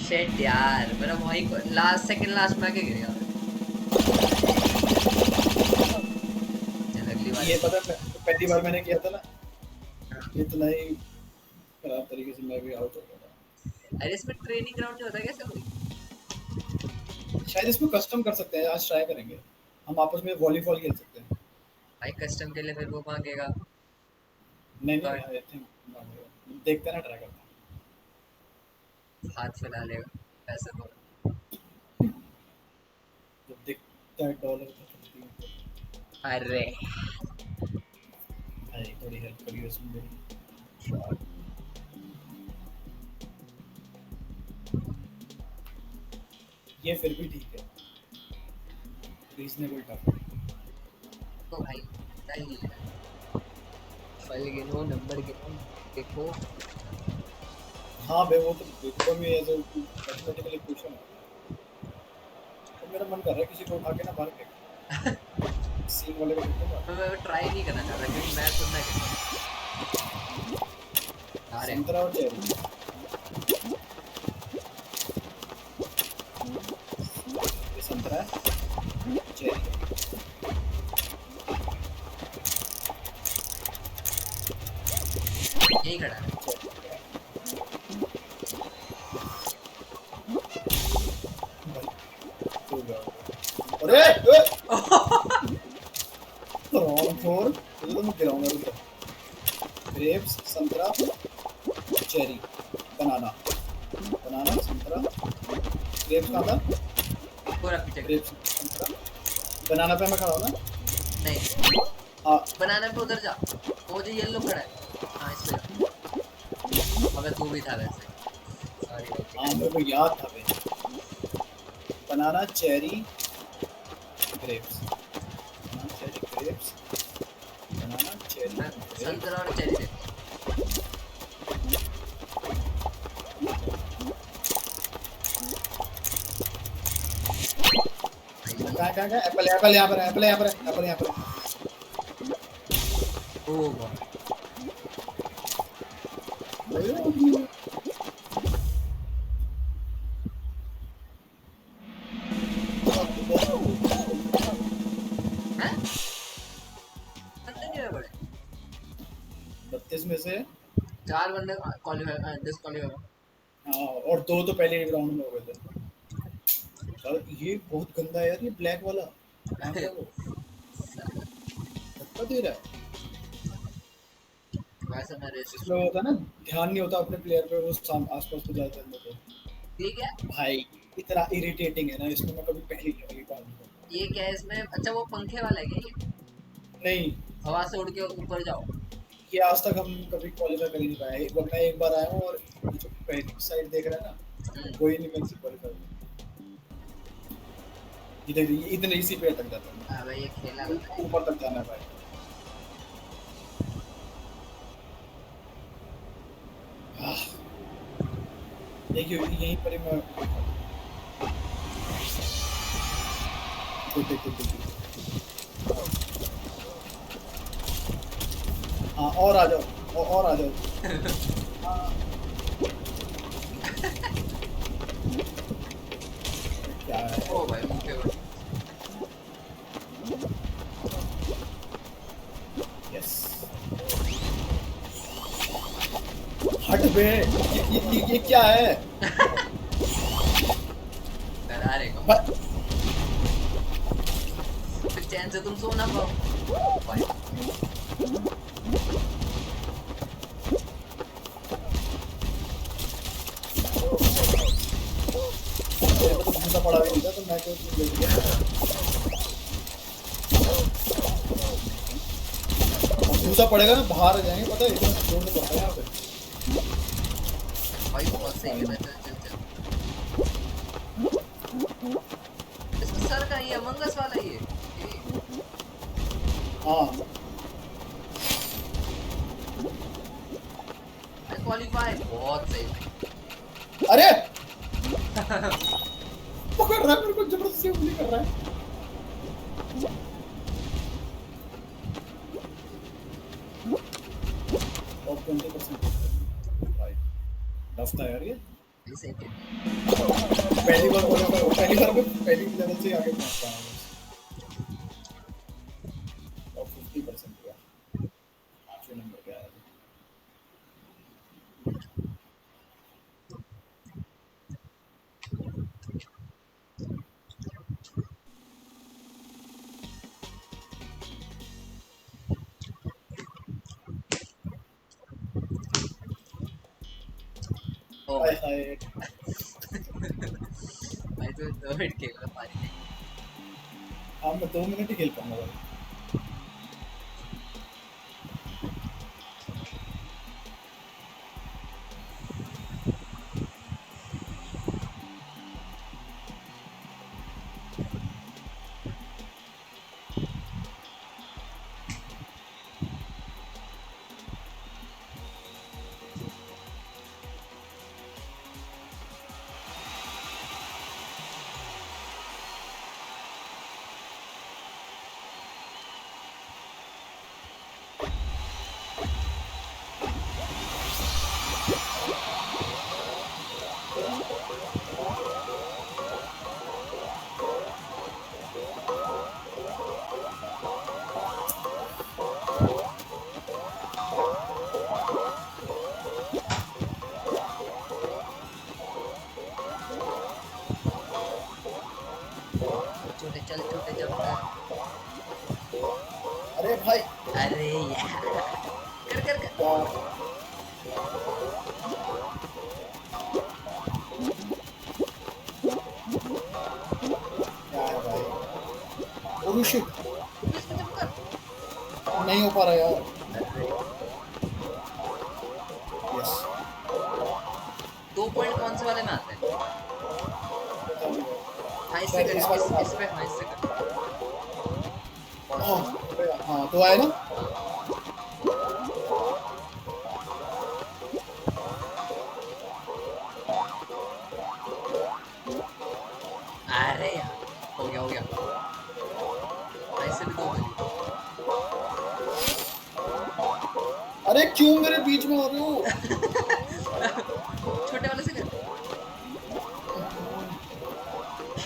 शिट यार, मेरा वही लास्ट सेकंड लास्ट में आके गिर गया। चल अगली बार ये से। पता है पहली बार मैंने किया था ना, इतना ही खराब तरीके से मैं भी आउट हो गया अरे इसमें ट्रेनिंग ग्राउंड नहीं होता कैसे कोई? था। शायद इसमें कस्टम कर सकते हैं, आज ट्राई करेंगे। हम आपस में वॉलीबॉल खेल सकते हैं। भाई कस्टम के लिए फिर वो मांगेगा। नहीं तो नहीं आई थिंक देखते हैं ना, ट्राई करते हाथ फैला लेगा पैसे तो। हैं जब दिखता है डॉलर तो चलती है। अरे भाई थोड़ी हेल्प करिए इसमें मेरी। ये फिर भी ठीक है, रीजनेबल टफ। तो भाई सही है। फल गिनो नंबर गिनो देखो। हाँ बे वो तो पेपर में एज मैथमेटिकल इक्वेशन है। तो मेरा मन कर रहा है किसी को उठा के ना बाहर फेंक, सीन वाले को फेंकूंगा। मैं ट्राई नहीं करना चाहता क्योंकि मैं सुनना है। अरे संतरा और चेरी, ये संतरा है, चेरी है। यही खड़ा है। भाई हो गया, हो गया। अरे राउंड 4 तो मैं गिराऊंगा, रुक जा। ग्रेप्स, संतरा, चेरी, बनाना, बनाना, संतरा, ग्रेप्स कहाँ था? पूरा पीछे। ग्रेप्स, संतरा, बनाना पे मैं खड़ा हूँ ना? नहीं हाँ बनाना पे उधर जा। वो जो येलो खड़ा है। हाँ इस पे जा। अबे तू भी था वैसे। सॉरी। हाँ मेरे को याद था भाई। बनाना, चेरी, ग्रेप्स, बनाना, चेरी, ग्रेप्स, बनाना, चेरी, मैं ग्रेप्स। संतरा और चेरी दे। कहाँ कहाँ कहाँ? एप्पल, एप्पल यहाँ पर है, एप्पल यहाँ पर है, एप्पल यहाँ पर है। ओ गॉड। हैं? बंदे नहीं हुए बड़े। 32 में से 4 बंदे क्वालीफाई डिस्क्वालीफाई। हाँ, और 2 तो पहले ही राउंड में हो गए थे। और ये बहुत गंदा है यार, ये ब्लैक वाला कहाँ गया वो? धक्का दे रहा है। वैसे मैं रेसिस्ट इसमें होता है ना, ध्यान नहीं होता अपने प्लेयर पे, वो आसपास को जाते हैं तो। ठीक है। भाई इतना इरिटेटिंग है ना इसमें, मैं कभी पहली पहली बार ये क्या है इसमें? अच्छा वो पंखे वाला है क्या ये? नहीं, हवा से उड़ के ऊपर जाओ। ये आज तक हम कभी क्वालिफाई कर ही नहीं पाए। मैं एक बार आया हूँ और जो पहली साइड देख रहा है ना, कोई नहीं मेरे से क्वालिफाई। इधर इतने इसी पे तक जाता है, हाँ भाई ये खेला होता है। ऊपर तक जाना है भाई। आह, देखिए यहीं पर ही मैं देख। हाँ और आ जाओ, और आ जाओ। हाँ, क्या है? ओ भाई मुंह पे उड़। यस, हट बे, ये क्या है? डरा रहे को। ब- फिर चैन से तुम सो ना पाओ। भाई पड़ा भी नहीं था तो मैं तो उसमें लेट गया। अब घूसा पड़ेगा ना बाहर आ जाएंगे, पता है इतना जोर से पड़ता है यहाँ पे। भाई बहुत सही खेला, चल चल चल। इसमें सर का ये अमंग अस वाला ये हाँ क्वालीफाई बहुत सही भाई। अरे पकड़ रहा है मेरे को, जबरदस्ती उंगली कर रहा है। और 20% भाई टफ था यार ये। सही थे। पहली बार बोला मैं, पहली बार में पहली लेवल से आगे पहुंच रहा हूँ। और 50% हुआ, 5वें नंबर पे आया। ओ हाय भाई हाय। भाई तो 2 मिनट खेला पारी नहीं। हाँ मैं 2 मिनट ही खेल पाऊंगा भाई। छोटे चल छोटे जंप कर। अरे भाई अरे यार कर कर कर। यार क्या है भाई। ओह शिट, इसमें जंप कर। नहीं हो पा रहा यार। अरे यस 2 पॉइंट कौन से वाले में आते हैं? हाँ इससे शायद कर, इस वाले में इस पे हाँ इससे कर। हाँ हाँ तो आए ना। अरे यार हो गया हो गया। हाँ इससे भी 2 मिली। अरे क्यों मेरे बीच में हो रहे हो। छोटे वाले से कर।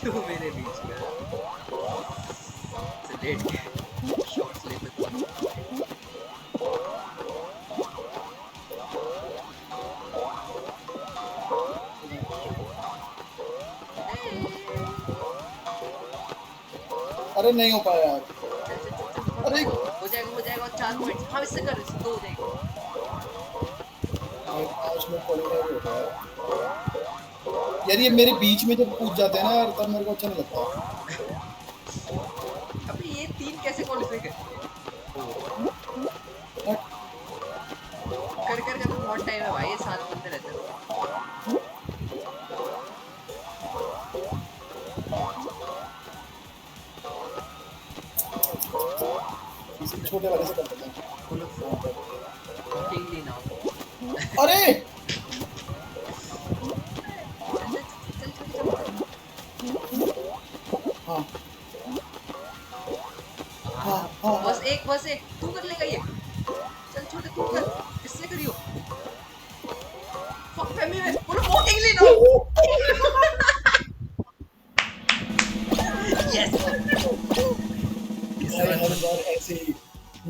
क्यों मेरे बीच में से लेट के शॉट्स लेते थे। अरे नहीं हो पाया यार। चल चल चल चल अरे हो जाएगा और 4 पॉइंट। हाँ इससे कर, इससे 2 हो जाएंगे। 5 मिनट क्वालिफाई हो गया यार। ये मेरे बीच में जब पूछ जाते हैं ना यार तब मेरे को अच्छा नहीं लगता। अबे ये 3 कैसे क्वालीफाई कर बट कर कर कर बहुत टाइम है भाई, ये 7 बंदे रहते हैं। किसी छोटे वाले से कर देते हैं। बोलो वॉकिंग ली नाउ। अरे चल चल चल चल चल हाँ हाँ हाँ हाँ बस एक तू कर लेगा ये। चल छोटे तू कर, इससे करियो। फक फैमिली में बोलो वॉकिंग ली नाउ। यस भाई हर बार ऐसे ही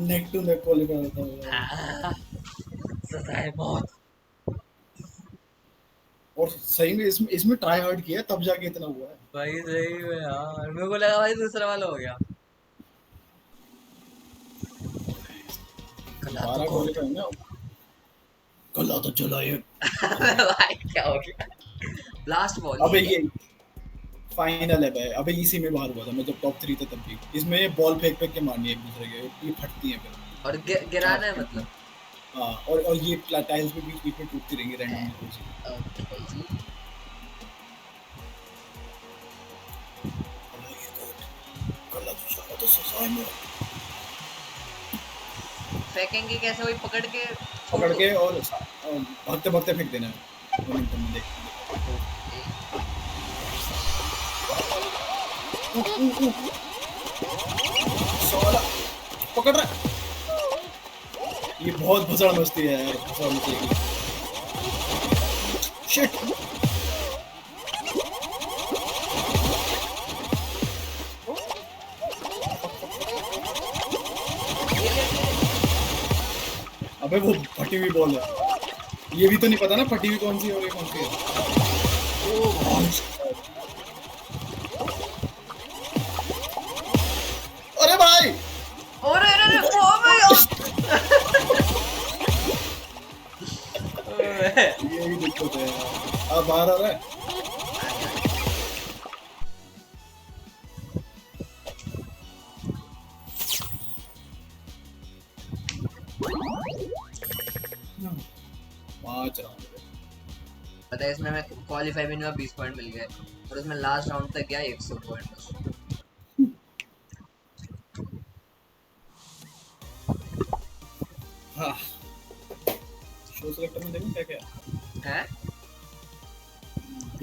नेक टू नेक क्वालिफाई होता है यार। सजाए मौत। और सही में इसमें इसमें ट्राई हार्ड किया तब जाके इतना हुआ है। भाई सही में यार, मेरे को लगा भाई दूसरा वाला हो गया। कला तो 12 कौन क्वालिफाई ना। कल तो चला ये। भाई क्या हो गया। लास्ट बॉल अबे ये फाइनल है भाई, अबे इसी में बाहर हुआ था मैं जब टॉप 3 थे तब भी। इसमें ये बॉल फेंक फेंक के मारनी है एक दूसरे के, ये फटती है फिर और गिराना है मतलब। हाँ, और ये टाइल्स भी बीच बीच में टूटती रहेंगी रैंडमली। ओके जी। फेंकेंगे कैसे, वही पकड़ के छोड़ पकड़ दो। के और भागते भागते फेंक देना है मोमेंटम में, देख। ओके। साला पकड़ रहा है। ये बहुत भसड़ मस्ती है यार, भसड़ मस्ती है। शिट। ये ले ले। अबे वो फटी हुई बॉल है, ये भी तो नहीं पता ना फटी हुई कौन सी है और ये कौन सी है। ओ भाई। अरे भाई अरे अरे अरे ओ भाई। ओए। यही दिक्कत है यार। अब बाहर आ रहा है। आ गया। पांच राउंड। पता है इसमें मैं क्वालिफाई भी नहीं हुआ, 20 पॉइंट मिल गए। और उसमें लास्ट राउंड तक गया 100 पॉइंट बस। हाँ, शो सेलेक्टर में देखो क्या क्या हैं?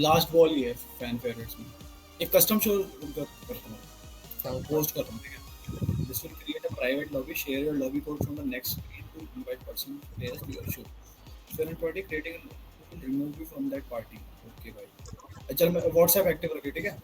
लास्ट बॉल ही है फैन फेवरेट्स में। एक कस्टम शो करता हूँ, पोस्ट करता हूँ, ठीक है। This will create a private lobby, share your lobby code from the next screen to invite person players to your show. फिर in party creating remove you from that party. Okay भाई, चल मैं WhatsApp active रखी, ठीक है।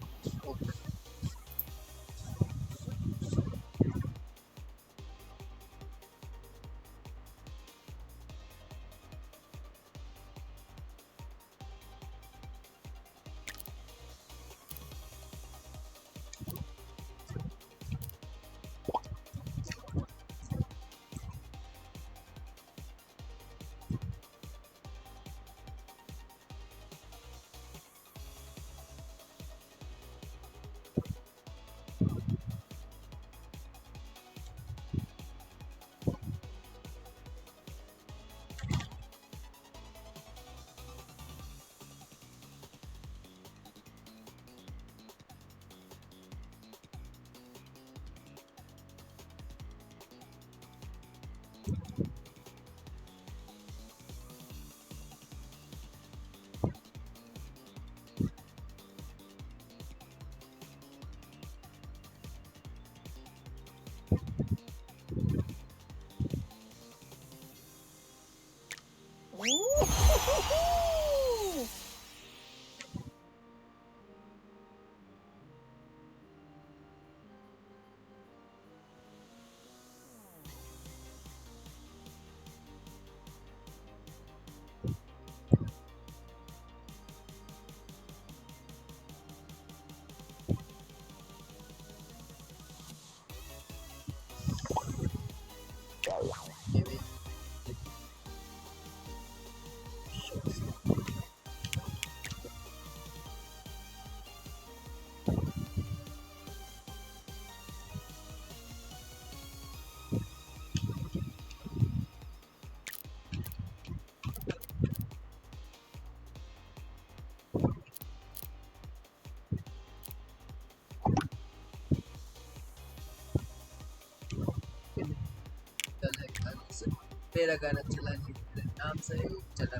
तेरा गाना चला नहीं तेरे नाम से चला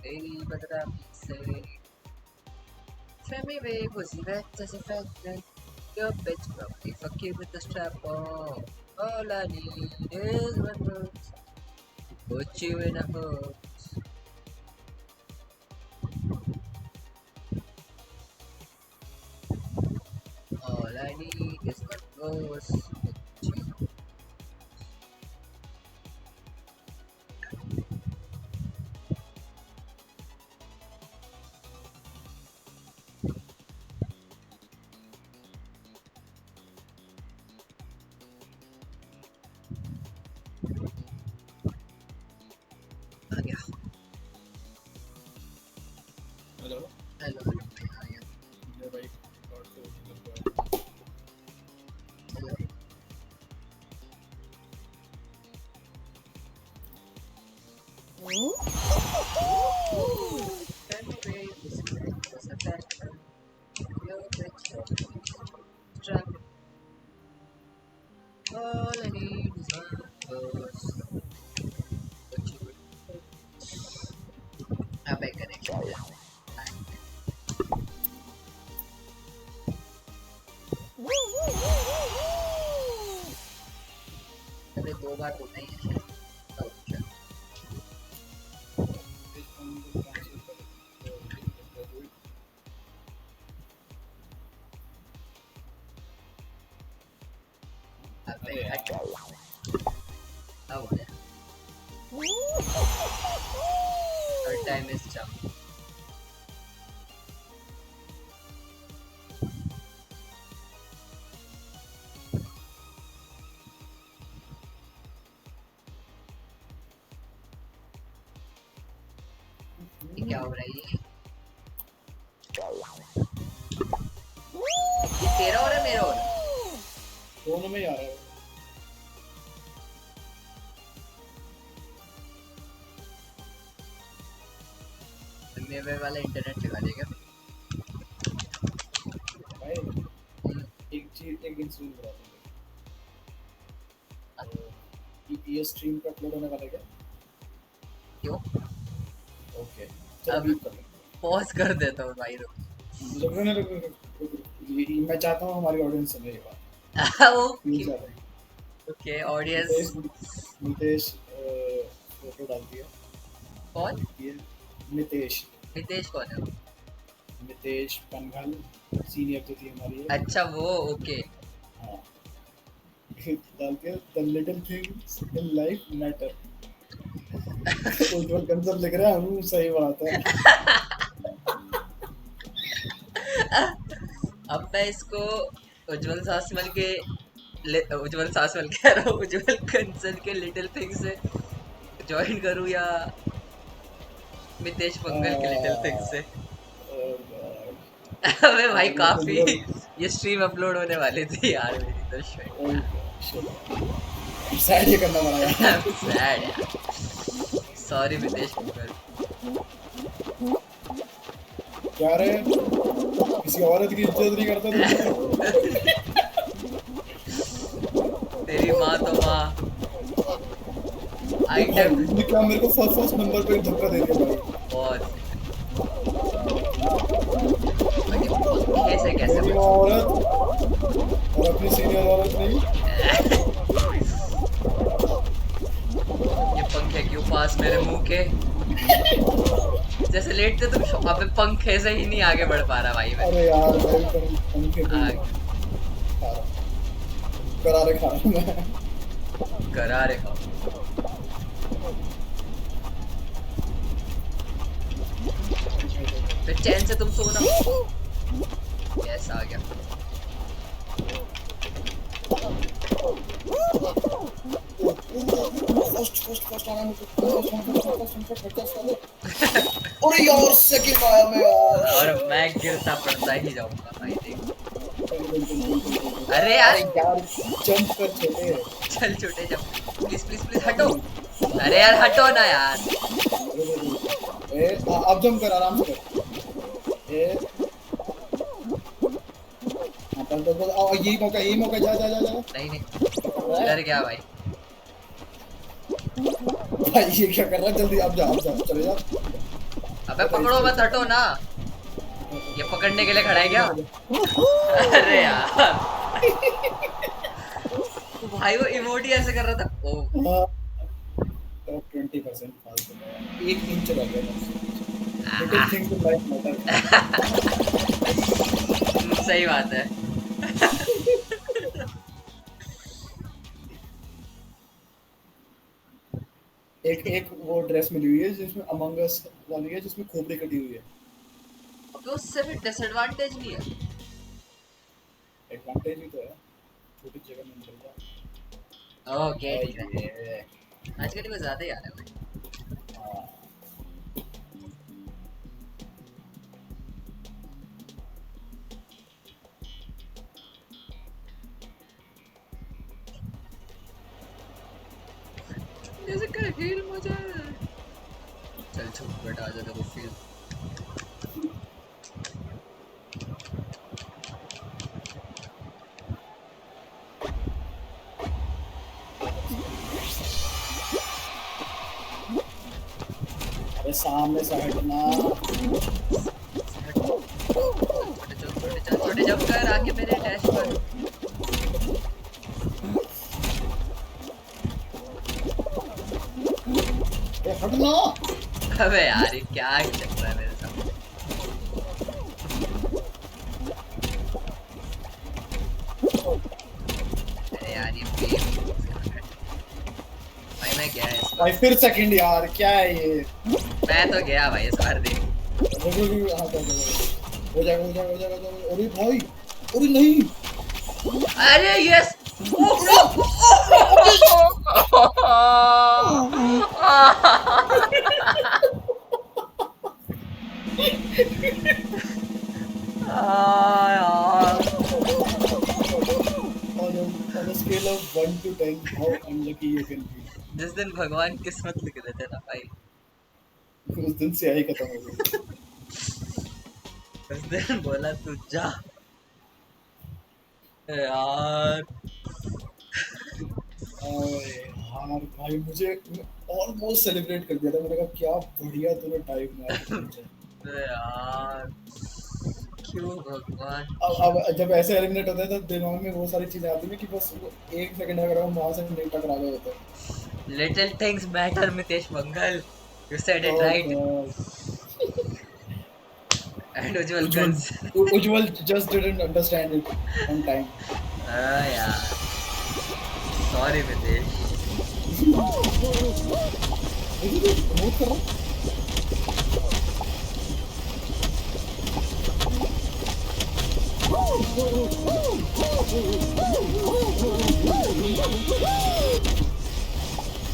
तेरी बदनामी से Femi Way was erect as a factor. Your bitch probably fuck you with the strap on. All I need is one word. Put you in a hose. All I need is one verse. आ गया। Hello hello. आ गया। ये भाई Your bitch traffic. All I need is one verse. What you would अबे connection अबे 2 बार होता ही है अच्छा अबे हट अब हो गया Her time is jump. ये क्या हो रहा है ये तेरा हो रहा है मेरा हो रहा है दोनों में ही आ रहा है मेरे वाला इंटरनेट चला देगा भाई एक इंस्टॉल करा दूंगा ये स्ट्रीम पे अपलोड होने वाला है क्या क्यों ओके चलो अब बीप कर लेंगे पॉज कर देता हूँ भाई रुक मैं चाहता हूँ हमारी ऑडियंस सुने ये बात okay okay audience Nitesh photo डाल दिया कौन ये नितेश कौन है नितेश पनघल सीनियर जो थी हमारी अच्छा वो ओके हाँ डाल के the little things in life matter Ujjwal concert लिख रहा है सही बात है अब मैं इसको उज्जवल सासमल कह रहा हूँ उज्जवल कंसल के लिटिल थिंग्स से ज्वाइन करूँ या मितेश पंगल के लिटिल थिंग्स से अबे भाई काफी ये स्ट्रीम अपलोड होने वाली थी यार मेरी तो सैड ये करना पड़ा सैड यार सॉरी मितेश पंगल क्या रे किसी औरत की इज्जत नहीं करता तेरी माँ तो माँ आइटम क्या मेरे को फर्स्ट नंबर पे धक्का दे दिया भाई बहुत कैसे औरत और अपनी सीनियर औरत नहीं ये पंखे क्यों पास मेरे मुंह के जैसे लेटते तुम शॉप पे पंखे से ही नहीं आगे बढ़ पा रहा भाई मैं अरे यार पंखे करारे खा रहा मैं करारे खाओ फिर चैन से तुम सोना कैसा आ गया फर्स्ट आना अरे यार सेकंड आया मैं और मैं गिरता पड़ता ही जाऊंगा भाई देख अरे यार जंप कर छोटे चल छोटे जंप प्लीज हटो अरे यार हटो ना यार अब जंप कर आराम से कर यही मौका जा नहीं डर गया भाई ये क्या कर रहा है जल्दी अब जा चले जा अबे पकड़ो मत हटो ना ये पकड़ने के लिए खड़ा है क्या अरे यार भाई वो इमोटी ऐसे कर रहा था ओ 20% फालतू 1 इंच रह गया थिंक टू लाइफ मैटर सही बात है एक वो ड्रेस मिली हुई है जिसमें अमंग अस वाली है जिसमें खोपड़ी कटी हुई है तो उससे भी डिसएडवांटेज नहीं है एडवांटेज ही तो है छोटी जगह में मिल जाए ओके ठीक है आजकल कुछ ज्यादा ही आ रहा है भाई जैसे कर फील मुझे चल छोड़ बेटा आ जा देखो फील सामने से हटना। छोटे जंप कर आके मेरे डैश पर। हटना। अबे यार ये क्या चल रहा है मेरे साथ। अरे यार ये भाई मैं गया इस बार। भाई फिर सेकंड यार, क्या है ये? मैं तो गया भाई इस बार देख। हाँ, हो जाएगा हो जाएगा हो जाएगा हो जाएगा। अरे भाई, अरे नहीं। अरे yes. On a scale of 1 to 10, how unlucky you can be? जिस दिन भगवान किस्मत लिख देते ना भाई, उस दिन से आई खत्म हो गई। उस दिन बोला तू जा यार। हाँ भाई, मुझे ऑलमोस्ट सेलिब्रेट कर दिया था। मैंने कहा क्या बढ़िया तूने टाइम मारा मुझे। यार क्यों भगवान। अब जब ऐसे एलिमिनेट होते हैं तो दिमाग में वो सारी चीजें आती हैं कि बस वो एक सेकंड अगर हम वहां से नहीं टकरा गए होते। Little things matter Mitesh Mangal, you said it right. And Ujjwal Kans. Ujjwal just didn't understand it on time. यार सॉरी मितेश। नोट कर रहा।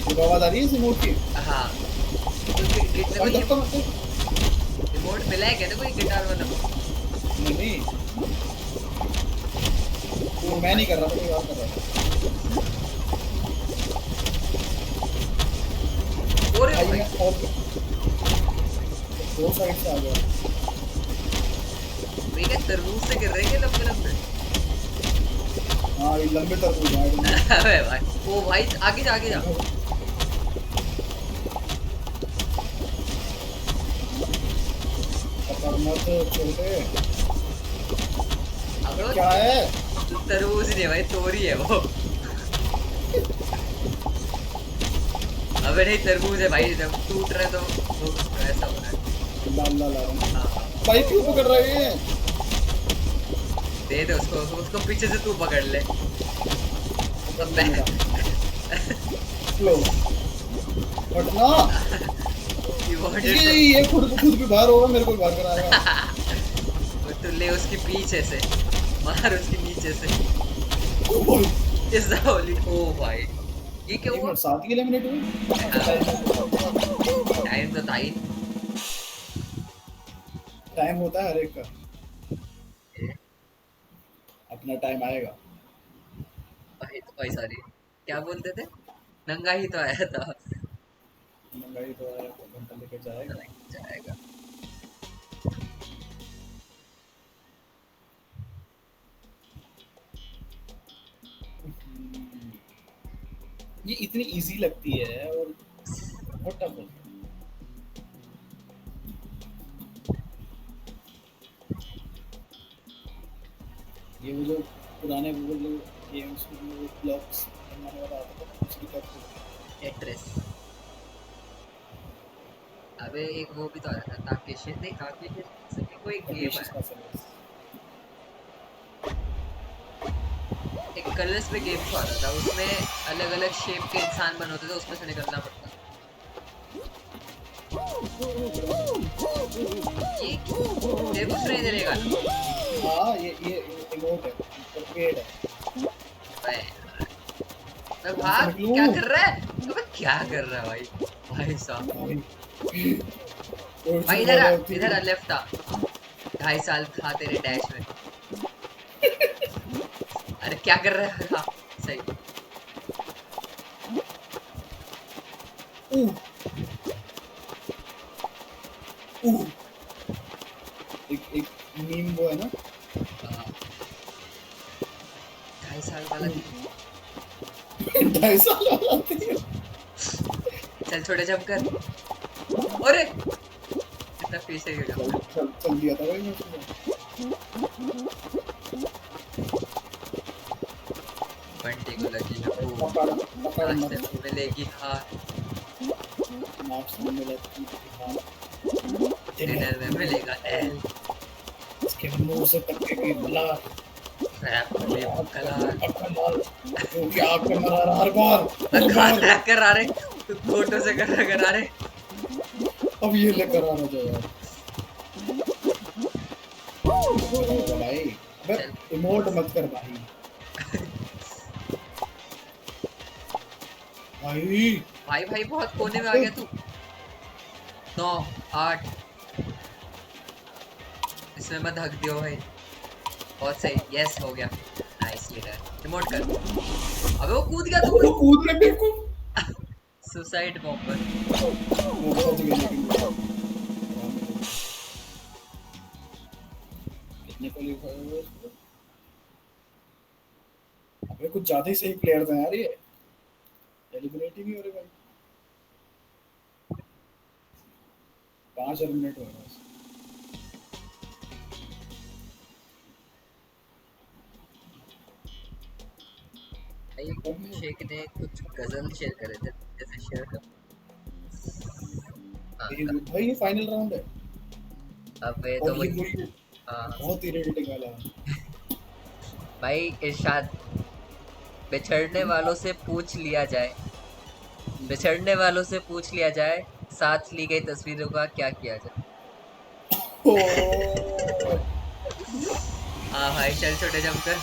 ये आवाज आ रही है इस रिमोट की? हाँ रिमोट मिला है क्या कोई गिटार वाला? नहीं, वो मैं नहीं कर रहा था, कोई और कर रहा था। और भाई मैं और दो साइड से आ गया। मेरे तरबूज से गिर रहे हैं लंबे लंबे। हाँ ये लंबे तरबूज हैं। अबे भाई ओ भाई आगे जा आगे जा। मत छोटे। अबे क्या है? तरबूज नहीं है भाई, तोरी है वो। अबे नहीं तरबूज है भाई, जब टूट रहा है तो वो ऐसा हो रहा है। लाल लाल आ रहा है। हाँ भाई क्यों पकड़ रहे हैं? दे दे उसको, उसको पीछे से तू पकड़ ले। लो हटना। ये खुद भी बाहर होगा, मेरे को बाहर कराएगा। तो ले उसके पीछे से मार, उसके नीचे से। इस होली ओ भाई ये क्या हुआ? साथ ही एलिमिनेट हुए। टाइम तो था ही। टाइम होता है हर एक का, अपना टाइम आएगा। भाई तो भाई सॉरी क्या बोलते थे? नंगा ही तो आया था। महंगाई तो आया तो घंटा लेके जाएगा। जाएगा। ये इतनी इजी लगती है और बहुत टफ है। ये वो जो पुराने वो जो गेम्स में वो ब्लॉक्स बनाने वाला आता था, उसकी तरफ टेट्रिस। अबे एक वो भी तो आया था ताकेशी, नहीं ताकेशी से कोई गेम है, एक कलर्स पे गेम तो आता था, उसमें अलग अलग शेप के इंसान बनते थे, उसमें से निकलना पड़ता। ये तेरे कुछ नहीं देगा। हाँ ये इमोट है, पेड़ है। मैं भाग, क्या कर रहा है? तो क्या कर रहा है भाई? भाई साहब भाई इधर लेफ्ट आ। 2.5 साल था तेरे डैश में। अरे क्या कर रहा है? हाँ सही। एक मीम वो है ना, 2.5 साल वाला 2.5 साल वाला। चल छोटे जंप कर। अरे कितना पीछे गिर चल गया। चल चल दिया था भाई मैं उसको। बंटी को लगी है भूख, पकड़ पकड़ आज मत, से मिलेगी हार, नाक से मिला थी हाँ, डिनर में मिलेगा एल, इसके मुंह से टपकेगी बला, रैप में लेबू कलार। तू क्या कर रहा है हर खा बार कर आ रहे, तू फोटो से कर आ रहे। अब ये लेकर आना जो यार भाई, अबे चल इमोट मत कर भाई भाई भाई भाई बहुत कोने में आ गया तू। 9 8 इसमें मत हक दियो भाई। बहुत सही, यस हो गया। नाइस लीडर, रिमोट कर। अबे वो कूद गया तू। वो कूद रहे बिल्कुल सुसाइड बॉम्बर। वो बच गए लेकिन कितने क्वालिफाई हुए उसको? अबे कुछ ज्यादा ही सही प्लेयर था यार ये, एलिमिनेट ही नहीं हो रहे भाई, 5 एलिमिनेट हो गए बस। भाई शेख ने कुछ गजल शेयर करे थे, जैसे शेयर कर। हाँ भाई ये फाइनल राउंड है अब ये तो और ये वही। वही हाँ बहुत इरिटेटिंग वाला भाई इरशाद, बिछड़ने वालों से पूछ लिया जाए, बिछड़ने वालों से पूछ लिया जाए, साथ ली गई तस्वीरों का क्या किया जाए। ओ हाँ भाई चल छोटे जमकर।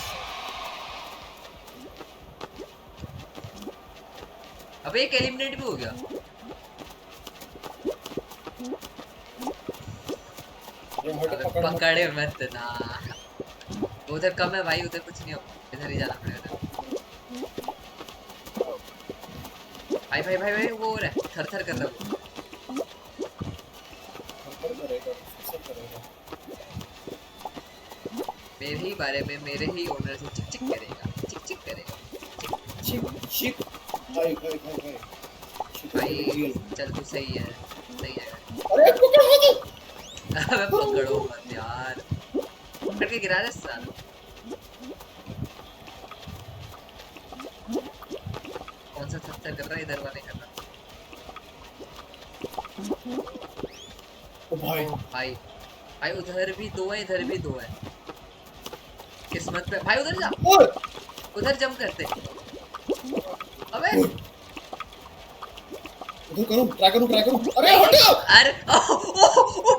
अबे एक एलिमिनेट भी हो गया। ये हट अबे पकड़ मत पकड़े मत ना, उधर कम है भाई, उधर कुछ नहीं हो, इधर ही जाना पड़ेगा। भाई भाई भाई भाई वो हो रहा है, थर थर कर रहा है वो। पकड़ करेगा सब करेगा मेरे ही बारे में मेरे ही ओनर से चिक चिक करेगा, चिक चिक करेगा। चिक चिक भाई भाई भाई भाई चिक भाई रियल चल तू सही है, सही है। अरे पकड़ मत अबे पकड़ो मत यार, पकड़ के गिरा दे साला। कौन सा थर थर कर रहा है, इधर वाले कर रहा ओ है। भाई ओ भाई, भाई उधर भी दो है, इधर भी दो है। किस्मत पे भाई, उधर जा, ओए उधर जंप करते। अबे ओए उधर करूं ट्राई करूं अरे हट अरे ओ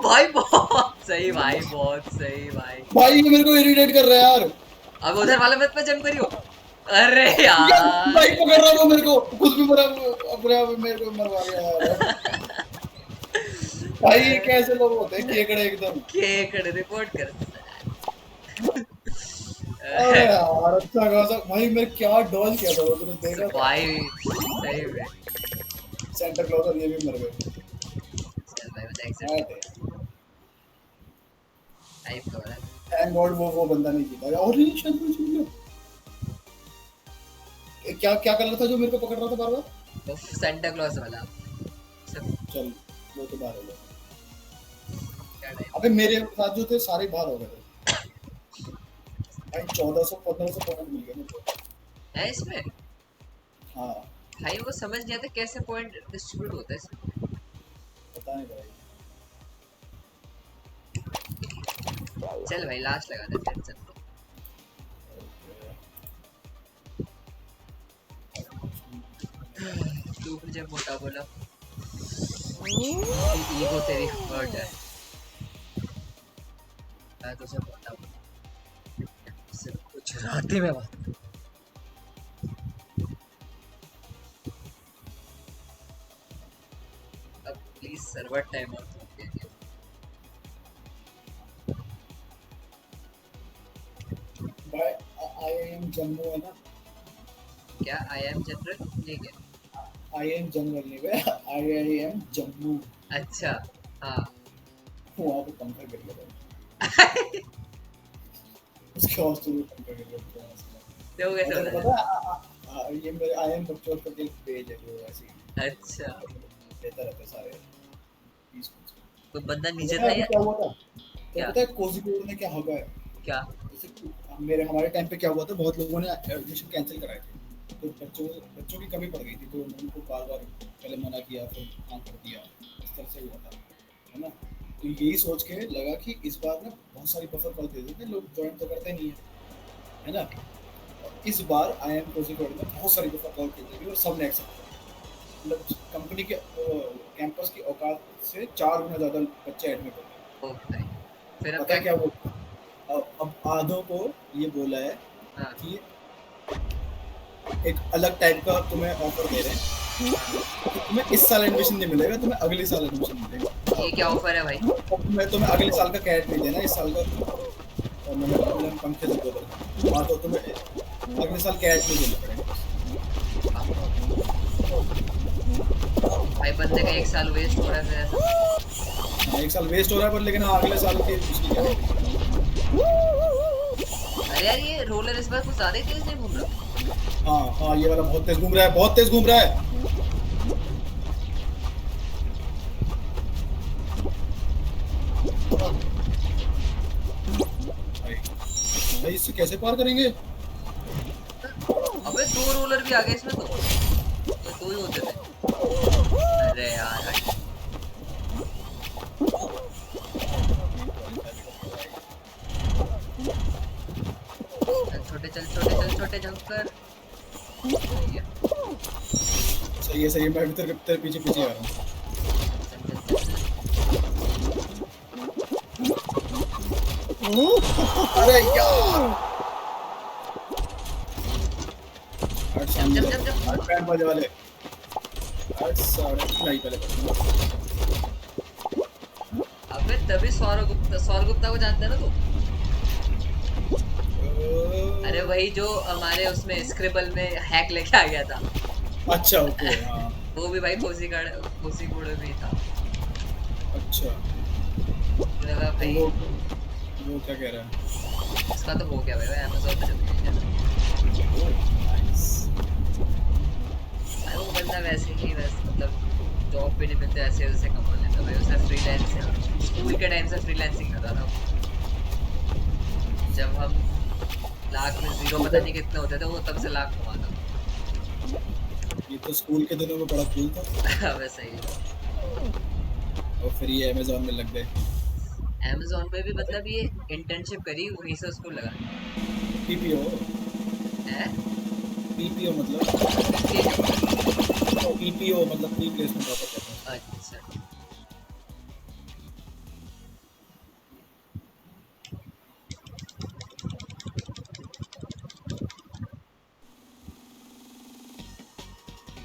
भाई बहुत सही भाई, बहुत सही भाई। भाई ये मेरे को इरिटेट कर रहा है यार अब उधर वाले मत पे जंप करियो। अरे यार भाई यार पकड़ रहा है वो मेरे को कुछ भी मेरा अपने आप मेरे को मरवा गया यार भाई ये कैसे लोग होते हैं केकड़े एकदम केकड़ रिपोर्ट कर। अरे यार अच्छा खासा भाई मैं क्या डॉज किया था वो तूने देखा था भाई सही में। सेंटर क्लॉज और ये भी मर गए चल भाई बता आए एक्सेप्ट थे टाइप कर रहा है। थैंक गॉड वो बंदा नहीं जीता और नहीं शायद मैं जीत गया क्या क्या कलर था जो मेरे को पकड़ रहा था बार बार वो सेंटा क्लॉज वाला सब चल वो तो बाहर हो गया क्या टाइप अबे मेरे साथ जो थे सारे बाहर हो गए थे भाई 1400 1500 पॉइंट मिल गए मुझे है इसमें। हाँ भाई वो समझ नहीं आता कैसे पॉइंट डिस्ट्रीब्यूट होता है इसमें। पता नहीं भाई चल भाई लास्ट लगा दे फिर चल। तू मुझे मोटा बोला, ईगो तेरी हर्ट है। मैं तुझे मोटा बोला, सिर्फ कुछ रात में बात। अब प्लीज सर्वर टाइम आउट हो गया। भाई आई एम जम्मू है ना क्या आई एम जनरल नहीं क्या। आई एम जनरल नहीं भाई आई एम जम्मू अच्छा हाँ। वहाँ पे पंखा गिर गया उसके हॉस्टल में पंखा गिर गया तो कैसे मतलब पता पता ये मेरे आई एम बकचोद का एक पेज है जो ऐसी अच्छा देता रहता है सारे esports। तो बंदा नीचे पता था है अभी या क्या हुआ था? तो क्या? पता है कोज़िकोड ने क्या होगा है? क्या? जैसे कि मेरे हमारे टाइम पे क्या हुआ था, बहुत लोगों ने एडमिशन कैंसिल कराए थे। तो बच्चों की कमी पड़ गई थी, तो उनको बार-बार पहले मना किया, फिर हाँ कर दिया। इस तरह से हुआ था, है ना? तो यही सोच के लगा कि इस बार ना बहुत सारी बफर कॉल दे देते हैं, लोग जॉइन तो करते नहीं है ना? और इस बार आईएम कोज़िकोड में बहुत सारी बफर कॉल की गई और सबने एक्सेप्ट कर लिया। मतलब कंपनी के कैंपस की औकात से 4 गुना ज़्यादा बच्चे एडमिट हो गए। ओ भाई, फिर अब पता क्या है क्या किया? हुआ? अब आधों को ये बोला है हाँ कि एक अलग टाइप का तुम्हें ऑफर दे रहे हैं हाँ। कि तुम्हें इस साल एडमिशन नहीं मिलेगा, तुम्हें अगले साल एडमिशन मिलेगा। ये क्या ऑफर है भाई? और तुम्हें अगले साल का कैट नहीं देना, इस साल का मैंने पंखे से बोला हाँ, तो तुम्हें अगले साल कैट नहीं देना पड़ेगा। वाह, भाई बंदे का एक साल वेस्ट हो रहा है फिर ऐसा। हाँ, एक साल वेस्ट हो रहा है पर, लेकिन हाँ अगले साल की उसकी गारंटी। अरे यार ये रोलर इस बार कुछ ज्यादा ही तेज नहीं घूम रहा। हाँ हाँ, ये वाला बहुत तेज घूम रहा है, बहुत तेज घूम रहा है। भाई भाई इससे कैसे पार करेंगे? अबे दो रोलर भी आ गए इसमें तो, ये दो ही होते थे। अरे यार हट। चल छोटे, चल छोटे, चल छोटे जंप कर। सही है। सही है सही है, मैं भी तेरे पीछे पीछे आ रहा हूँ। चल चल चल चल। अरे यार, हट जंप सामने जंप से, जंप जंप। हट पैंट बाजे वाले, हट सारे नहीं पहले। अबे तभी सौरभ गुप्ता को जानते हैं ना तू? अरे वही जो हमारे उसमें स्क्रिबल में हैक लेके आ गया था। अच्छा ओके हाँ। वो भी भाई कोसी कोड में ही था। अच्छा मुझे लगा तो भाई वो क्या कह रहा है? इसका तो हो गया भाई, अमेज़न पे चल गया शायद। नाइस। भाई वो बंदा वैसे ही वैसे मतलब जॉब भी नहीं मिलते, ऐसे वैसे कमा लेता भाई। उसने फ्रीलांस स्कूल के टाइम से फ्रीलांसिंग कर रहा था। जब हम लाख में जीरो पता नहीं कितने होते थे, वो तब से लाख कमाता ये तो स्कूल के दिनों में बड़ा कूल था, था। वैसे ही और फिर ये अमेज़न में लग गए। अमेज़न पे भी मतलब ये इंटर्नशिप करी, वहीं से उसको लगा पीपीओ, है। पीपीओ मतलब, ये क्या होता पीपीओ मतलब प्री प्लेसमेंट ऑफर कहते हैं। है? अच्छा।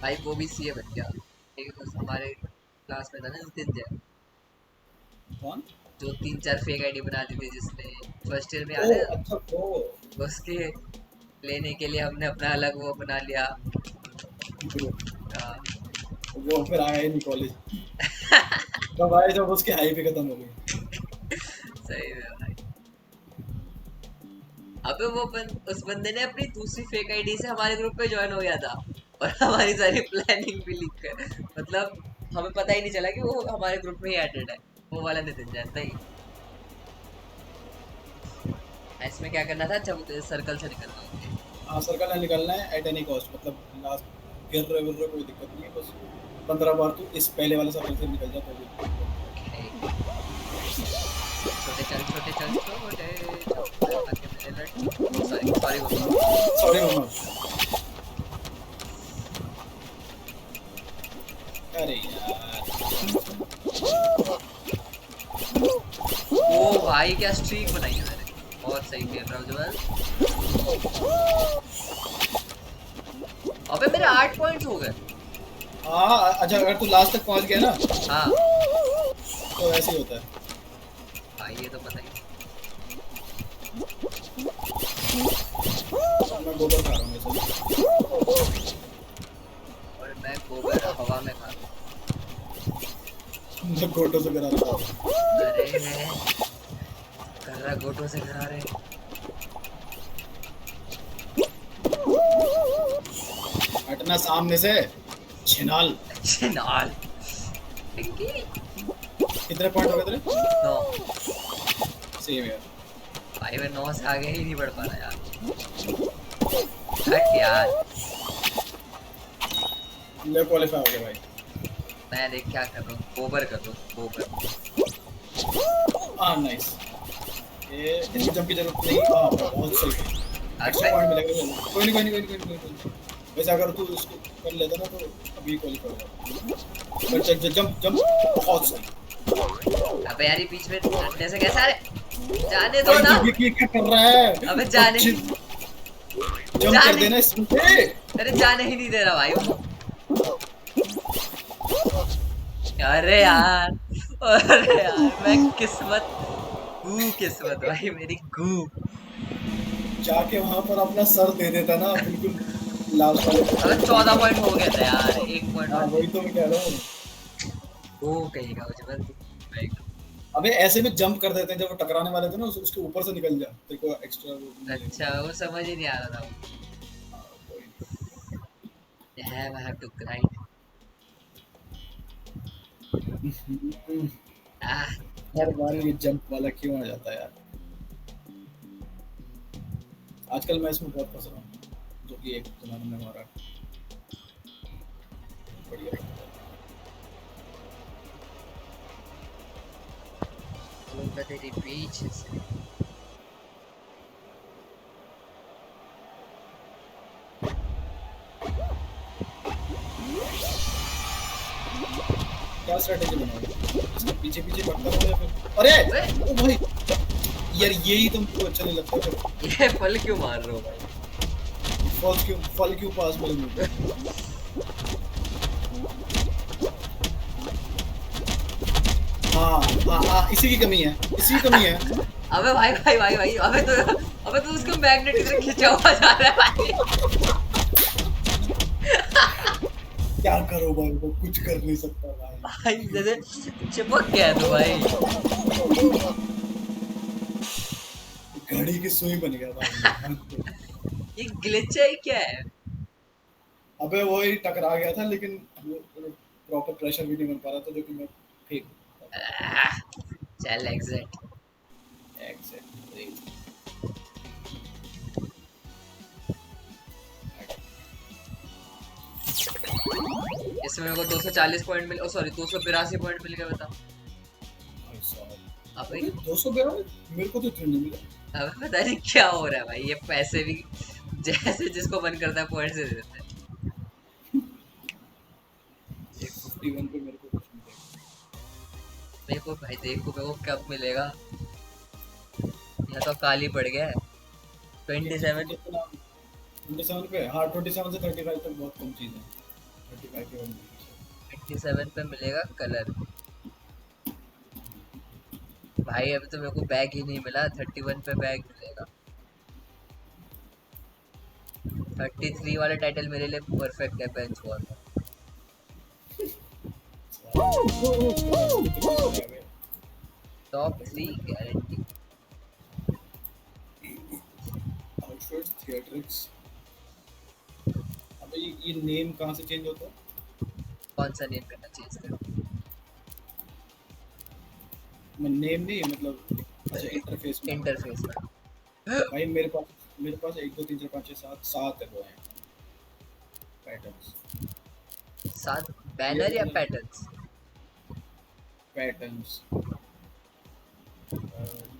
भाई वो भी सीए बन गया। एक हमारे क्लास में था ना नितिन जैन, कौन? जो 3-4 फेक आईडी बना दी थी, जिसने फर्स्ट ईयर में याद ओ है अच्छा वो उसके लेने के लिए हमने अपना अलग वो बना लिया। ग्रुप, आ, वो फिर आया ही नहीं कॉलेज। तब आए जब उसकी हाइप ही खत्म हो गई। सही में भाई। अबे उस बंदे ने अपनी दूसरी फेक आईडी से हमारे ग्रुप पे ज्वाइन हो गया था, और हमारी सारी प्लानिंग भी लीक कर, मतलब हमें पता ही नहीं चला कि वो हमारे ग्रुप में ही एडेड है। वो वाला नितिन जैन था ही। इसमें क्या करना था, जब सर्कल से निकलना होता है। हाँ सर्कल है, निकलना है एट एनी कॉस्ट, मतलब लास्ट गिर रहे विर रहे कोई दिक्कत नहीं है, बस 15 बार तू इस पहले वाले सर्कल से निकल जा तो भी। छोटे चल छोटे चल छोटे छोटे ताकि मेरे लड़, सॉरी सॉरी बाबा। सॉरी मामा। अरे यार ओ भाई क्या स्ट्रीक बनाई है मैंने, बहुत सही खेल रहा हूँ जुबल। अबे मेरे 8 पॉइंट्स हो गए। हाँ अच्छा, अगर तू लास्ट तक पहुंच गया ना हाँ तो ऐसे ही होता है। भाई ये तो पता ही। मैं गोबर खा रहा हूँ वैसे। और मैं गोबर हवा में खा रहा मैं गोटो से गिरा रहा हूँ। हूँ। अरे कर रहा गोटों से करा रहे। हटना सामने से छिनाल। अच्छे नाल पिंकी। कितने पॉइंट हो गए तेरे? 9। सेम यार। भाई मैं 9 से आगे ही नहीं बढ़ पा रहा यार। हट यार। ले क्वालीफाई हो गया भाई। मैं देख क्या कर रहा हूँ, गोबर कर रहा हूँ, गोबर। हाँ नाइस। ये इसकी जंप की जरूरत नहीं। हाँ बहुत सही। एक्स्ट्रा अबे पॉइंट मिलेगा जल्दी। कोई नहीं कोई नहीं कोई नहीं कोई नहीं कोई नहीं। वैसे अगर तू इसको कर लेता ना तो अभी क्वालीफाई हो जाता। पर चल जंप जंप बहुत सही। अबे यार ये बीच में डंडे से कैसे आ रहे, जाने दो भाई ना। तू ये क्या कर रहा है? अबे जाने ही, जंप कर जाने, देना इसमें से। अरे जाने ही नहीं दे रहा भाई वो। अरे यार, अरे यार मैं किस्मत, गू किस्मत भाई मेरी गू। जाके वहां पर अपना सर दे देता ना बिल्कुल लास्ट वाले पे। अबे 14 पॉइंट हो गया था यार, 1 पॉइंट हाँ और वही तो चाहिए। मैं कह रहा हूँ। वो कहेगा मुझे बस। अबे ऐसे में जंप कर देते हैं जब वो टकराने वाले थे ना उसके ऊपर से निकल जा देखो एक्स्ट्रा वो अच्छा मिलेगा। वो समझ ही नहीं आ रहा था। हाँ, वही। Damn, I have to grind. Ah, हर बार ये जंप वाला क्यों आ जाता है यार? आजकल मैं इसमें बहुत फंस रहा हूँ जो कि एक जमाने में हमारा बढ़िया लगता था। look at the beaches. क्या स्ट्रेटेजी बनाओगे? इसके पीछे पीछे बढ़ता रहूं या फिर अरे Wait, ओ भाई यार यही तुमको अच्छा नहीं लगता फिर। ये फल क्यों मार रहे हो भाई? फल क्यों पास में मिलते हैं? हाँ हाँ हाँ इसी की कमी है इसी की कमी है। अबे भाई भाई भाई भाई, अबे तो उसको मैग्नेट की तरह खींचा हुआ जा रहा है भाई। क्या करो भाई वो कुछ कर नहीं सकता भाई। भाई जैसे चिपक गया तो भाई। घड़ी की सुई बन गया भाई। ये ग्लिच है क्या है? अबे वही टकरा गया था लेकिन वो प्रॉपर प्रेशर भी नहीं बन पा रहा था जो कि मैं फेंक आह, चल एग्जिट। एग्जैक्टली। इसमें मेरे को 240 पॉइंट मिले, ओ सॉरी 282 पॉइंट मिल गए, बता। भाई साहब अबे अरे 242 मेरे को तो इतना नहीं मिला। अबे पता नहीं क्या हो रहा है भाई, ये पैसे भी जैसे जिसको मन करता है पॉइंट दे देते हैं। 151 पे मेरे को कुछ मिलेगा। मेरे को भाई देखो मेरे को कब मिलेगा, यहाँ तो काली पड़ गया है। 27। कितना 27 पे? हाँ 27 से 35 तक बहुत कम चीज़ है। 35 के बाद 27 पे मिलेगा कलर। भाई अभी तो मेरे को बैग ही नहीं मिला, 31 पे बैग मिलेगा। 33 वाला टाइटल मेरे लिए परफेक्ट है बेंच वॉल का। Top 3 guarantee. Outfits theatrics. अबे ये नेम कहाँ से चेंज होता है? कौन सा नेम करना चाहिए इसका? नेम नहीं मतलब अच्छा इंटरफेस में। इंटरफेस में। भाई मेरे पास 1 2 3 4 5 6 7 7 है वो हैं पैटर्न्स। साथ ये बैनर या वाला पैटर्न्स? पैटर्न्स।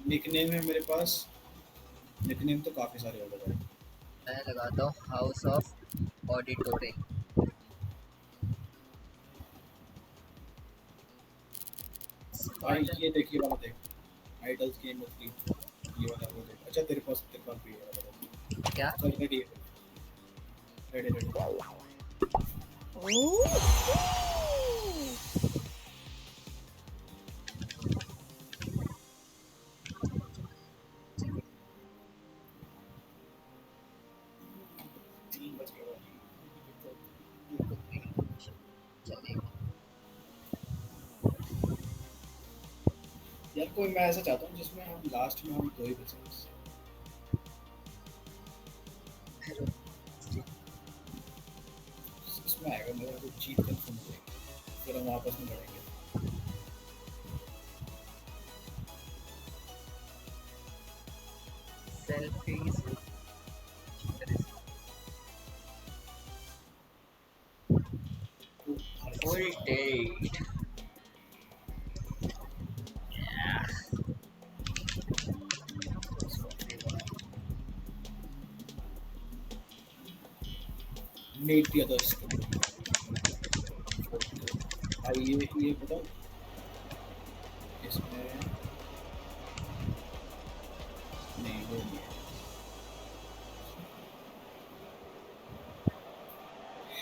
निकनेम है मेरे पास। निकनेम तो काफी सारे हो गए। मैं लगाता हूँ हाउस ऑफ ऑडिटोरिंग। भाई ये देखिए वाला देख आइडल्स गेम ऑफ 3 ये वाला वो देख। अच्छा तेरे पास भी है वाला। क्या? चल रेडी है रेडी रेडी। तीन बज गए चलेगा। यार कोई मैं ऐसा चाहता हूँ जिसमें हम लास्ट में हम 2 ही बचे बस। इसमें आएगा मेरा तो जीत कंफर्म हो जाएगी फिर हम आपस में लड़ेंगे। irritate. Neat the others. ये बताओ इसमें नहीं वो नहीं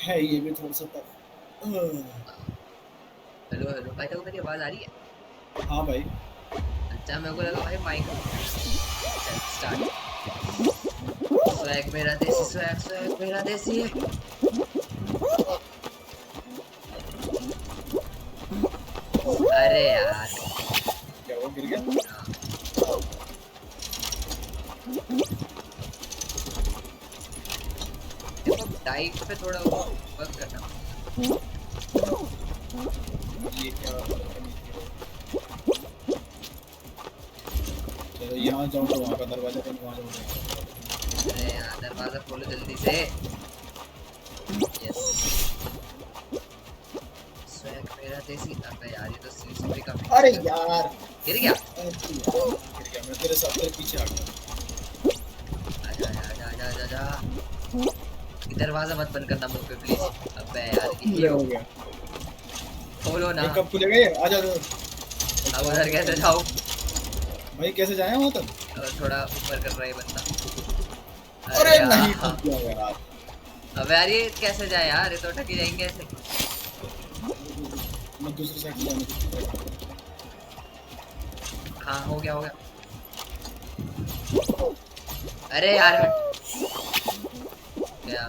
है ये भी थोड़ा सा टफ। हेलो हेलो भाई, तेरे को मेरी आवाज आ रही है? हाँ भाई अच्छा, मेरे को लगा भाई माइक। चल स्टार्ट। स्वैग मेरा देसी, स्वैग स्वैग मेरा देसी। अरे यार, क्या वो गिर गया? देखो डाइट पे थोड़ा वर्क करना। ये क्या चलो यहाँ जाऊँ तो वहाँ का दरवाजा बंद वहाँ जाऊँ। अरे यार, दरवाजा खोलो जल्दी से। यस, स्वैग मेरा देसी। अबे यार, ये तो सीसीटीवी का अरे यार गिर गया। मैं तेरे साथ तेरे पीछे आ गया। आजा आजा आजा आजा आजा। ये दरवाजा मत बंद करना मुझ पे प्लीज। अबे यार, ये हो गया खोलो ना। कब खुलेगा ये? आजा तो। अब उधर कैसे जाऊँ? भाई कैसे जाए वहाँ तक? थोड़ा ऊपर कर रहा है बंदा। अरे यार, नहीं खुल गया यार। अब यार ये कैसे जाए यार, ये तो अटक ही जाएंगे ऐसे। मैं दूसरी साइड से जाने की। हाँ हो गया हो गया। अरे यार क्या?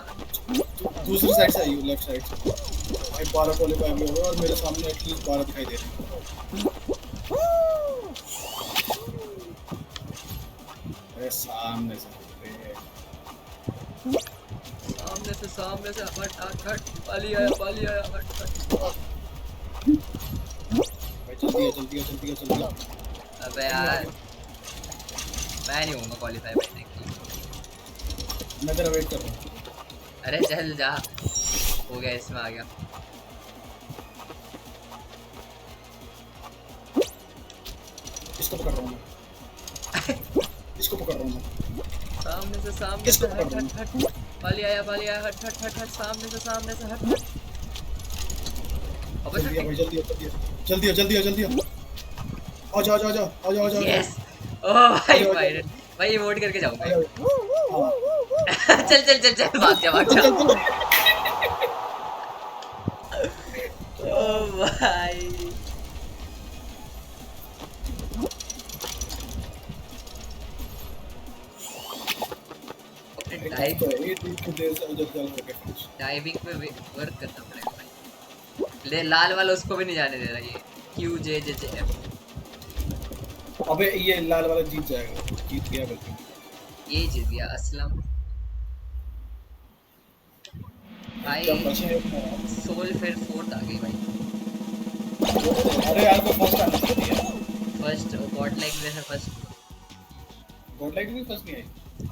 दूसरी साइड से आई लेफ्ट साइड से। भाई 12 क्वालीफाई भी हो गए और मेरे सामने एटलीस्ट 12 दिखाई दे रहे हैं। अरे सामने से सामने से हट हट हट। पाली आया हट हट। भाई जल्दी आ जल्दी आ जल्दी आ जल्दी आ। अबे यार, मैं नहीं होऊंगा क्वालीफाई करने की। मैं तेरा वेट कर रहा हूँ। अरे चल जा। हो गया, इसमें आ गया। इसको पकड़ रहा हूँ मैं। इसको पकड़ रहा हूँ मैं। सामने से इसको हट पकड़ रहा हट हूँ। हट। पाली आया हट हट हट हट। सामने से हट हट। अबे जल्दी आ भाई जल्दी आ जल्दी आ जल्दी आ जल्दी आ जल्दी आ। आजा आजा आजा आजा आजा यस। ओ भाई आजा भाई आजा भाई, वोट करके जाऊंगा। आजा। हाँ चल चल चल चल, भाग जा भाग चल जा। चल चल। ओ भाई, टफ तो है ये इतनी देर से जल्दी जल्दी होके फिनिश। डाइविंग पे वर्क करना पड़ेगा भाई। ले लाल वाला उसको भी नहीं जाने दे रहा ये। क्यू जे जे जे एफ। अबे ये लाल वाला जीत जाएगा। जीत गया बल्कि। ये जीत गया असलम भाई। जब बचे हैं सोल फिर फोर्थ आ गई भाई। अरे यार वो फर्स्ट आना चाहिए। फर्स्ट गॉड लाइक में है फर्स्ट। गॉड लाइट भी फर्स्ट नहीं आई।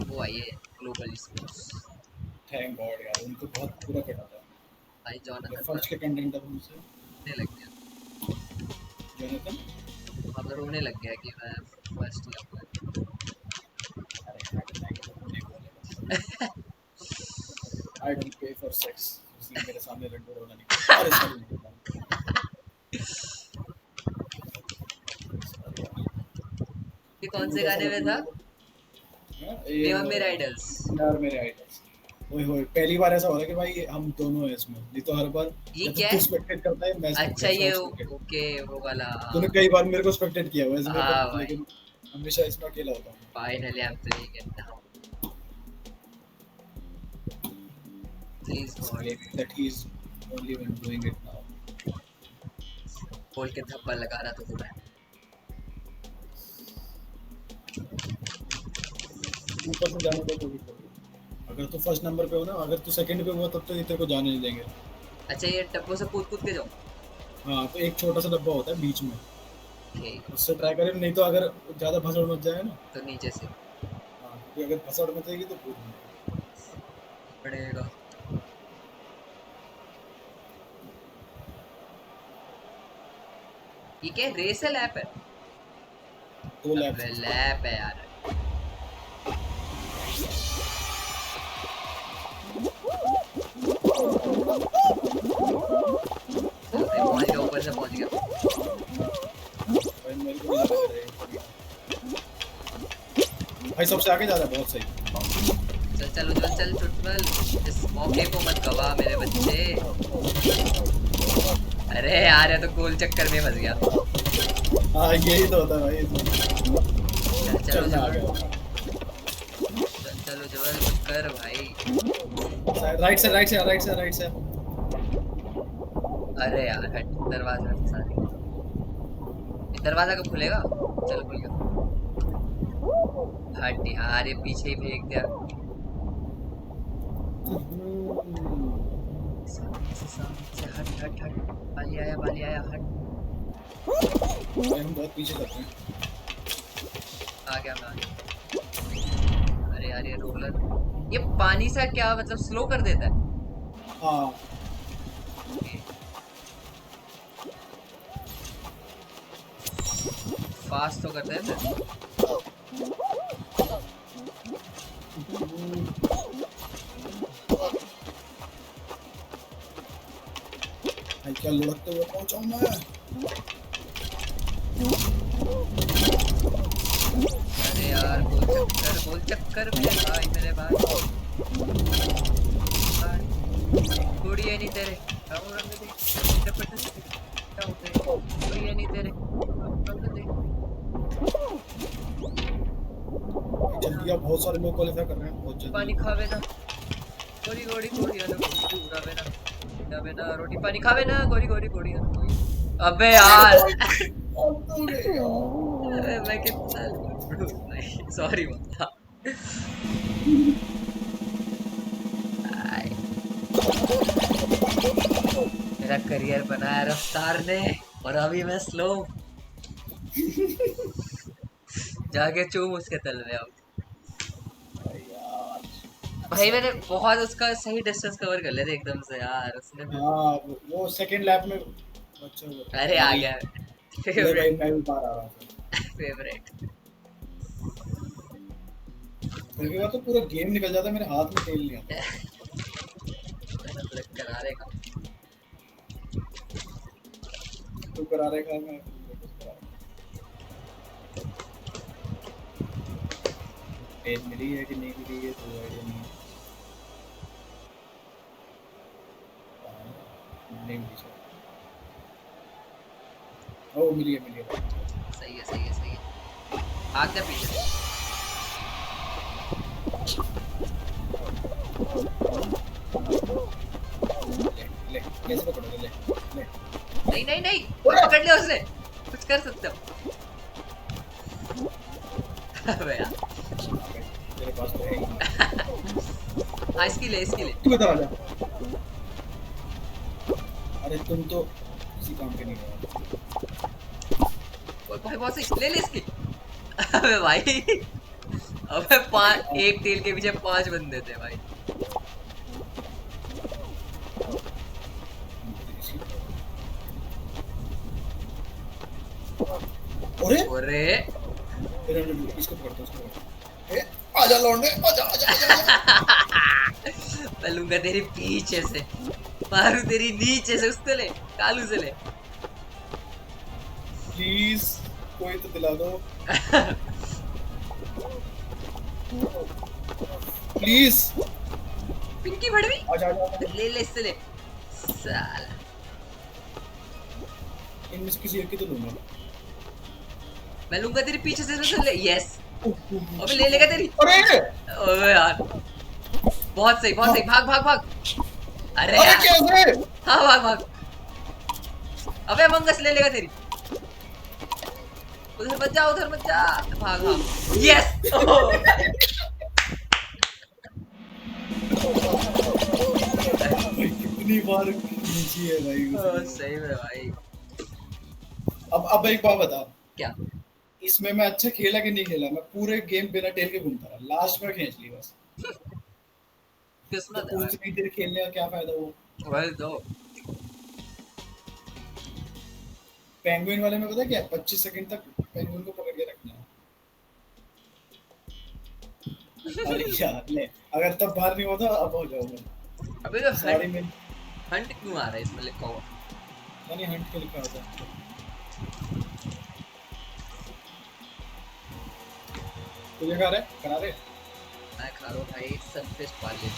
वो आई है ग्लोबल स्पोर्ट्स। थैंक गॉड यार उनको बहुत पूरा कटा था। भाई ये जॉनथन फर्स्ट के कंटेंट अब उनसे रोने लग गया। जोनाथन। अब रोने लग गया कि मैं फर्स्ट ही आऊंगा। I don't pay for sex इसलिए मेरे सामने लड्डू रोना नहीं। अरे सॉरी ये कौन से गाने में था? ये मेरे आइडल्स। यार मेरे आइडल्स। ओए होए पहली बार ऐसा हो रहा है कि भाई हम दोनों हैं इसमें। नहीं तो हर बार ये जब क्या तू है? स्पेक्टेट करता है मैं अच्छा ये ओके वो वाला। तूने कई बार मेरे को स्पेक्टेट किया हुआ है इसमें हाँ पर भाई, लेकिन हमेशा इसमें अकेला होता हूँ। Finally I am playing it now. Please God, Claiming that he is only when doing it now. बोल के थप्पड़ लगा रहा तो मैं। ऊपर से जाने का कोशिश करो। अगर तू फर्स्ट नंबर पे हो ना अगर तू सेकंड पे हुआ तब तक तेरे को जाने नहीं देंगे। अच्छा ये डब्बों से कूद कूद के जाऊँ? हाँ तो एक छोटा सा डब्बा होता है बीच में ठीक, उससे ट्राई करें। नहीं तो अगर ज्यादा भसड़ मच जाए ना तो नीचे से हाँ क्योंकि अगर भसड़ मचेगी तो कूद पड़ेगा। ये क्या रेस है लैप है? दो अबे लैब्स। लैप है यार। चलो भाई पहुंच गया, ऊपर से पहुंच गया। भाई मेरे को भी लगा रहा है भाई सबसे आगे जा रहा है, बहुत सही। चल चल उज्जवल चल चुटमल, इस मौके को मत गवा मेरे बच्चे। अरे यार ये तो गोल चक्कर में फंस गया। हाँ यही तो होता है भाई इसमें। चल चल चल मैं आ उज्जवल, गया। चल चल उज्जवल कुछ कर भाई। राइट से राइट से राइट से राइट से। अरे यार हट, दरवाजा फंसा दिया। ये दरवाजा कब खुलेगा? चल खुल गया। हट यार ये पीछे ही फेंक दिया। सामने से हट हट हट। बाली आया हट। भाई हम बहुत पीछे करते हैं। आ गया मैं, आ गया। अरे यार ये रोलर, ये पानी सा क्या मतलब स्लो कर देता है? हाँ फास्ट तो कर देता है। भाई क्या लुढ़कते हुए पहुंचा हूं मैं। अरे यार गोल चक्कर मेरे भाई मेरे भाई। कोड़ी है नहीं तेरे, रंग रंग दे, टपट दे, क्या होता है? कोड़ी है नहीं तेरे, रंग दे। जल्दी आप, बहुत सारे लोग क्वालिफाई कर रहे हैं बहुत पानी जल्दी। खावे ना, गोरी गोरी गोरी है ना, उड़ावे ना, उड़ावे ना, रोटी पानी खावे ना, गोरी गोरी गोरी है ना। अबे यार अरे मैं कितना लूटूं भाई, सॉरी बता। मेरा करियर बनाया रफ्तार ने, और अभी मैं स्लो जाके चूम उसके तल में अब। भाई मैंने बहुत उसका सही डिस्टेंस कवर कर लिया था एकदम से यार, उसने फिर हाँ वो सेकंड लैप में अच्छा हुआ। अरे आ भाई गया ले भाई फेवरेट मैं भी बाहर आ रहा था। फेवरेट। कई बार तो पूरा गेम निकल जाता है, मेरे हाथ में तेल नहीं आता। करारे का तू करा रहे खा मैं तेल मिली है कि नहीं मिली है तो आइडिया नहीं नहीं मिली शायद। ओ मिली है भाई। सही है सही है सही है। भाग जा पीछे से। ले कैसे पकड़ोगे, ले ले। नहीं नहीं नहीं, और पकड़ लिया उसने, कुछ कर सकते हो। अबे यार तेरे पास तो है ही नहीं। हाँ इसकी ले इसकी ले। तू इधर आ जा। अरे तुम तो किसी काम के नहीं हो। भाई बहुत सही, ले ले इसकी। अबे भाई अबे पांच, एक तेल के पीछे 5 बंदे थे भाई। अरे अरे इसको पकड़ दो, इसको पकड़। ए आजा लौंडे, आजा आजा आजा। मैं लूंगा तेरे पीछे से, मारू तेरी नीचे से, उसको ले, कालू से ले। प्लीज कोई तो दिला दो प्लीज। पिंकी भड़वी, आजा आजा आजा। ले ले इससे ले साला। इनमें से किसी एक की तो लूंगा। मैं लूंगा तेरे पीछे से ले, यस। अबे ले लेगा तेरी। अरे अबे यार बहुत सही बहुत सही, भाग भाग भाग। अरे अरे यार कैसे। हाँ भाग भाग। अबे मंगस ले लेगा तेरी, उधर मत जा उधर मत जा, भाग भाग, यस। भाई कितनी बार खींची है भाई उसने। सही में भाई। अब एक बात बता, क्या इसमें मैं अच्छा खेला कि नहीं खेला? मैं पूरे गेम बिना टेल के घूमता रहा, लास्ट में खींच ली बस। तो किस्मत है भाई। उतनी देर खेलने का क्या फायदा वो। वही तो। पेंगुइन वाले में पता है क्या है? 25 सेकंड तक पेंगुइन को पकड़ के रखना है। अरे यार ले, अगर तब बाहर नहीं होता अब हो जाऊंगा। अबे तो साड़ी में हंट क्यों आ रहा है इसमें लिखा हुआ? यानी हंट के लिखा होता है। तुझे खा रहे करा रहे मैं खा रहा हूँ भाई सनफिश पाले।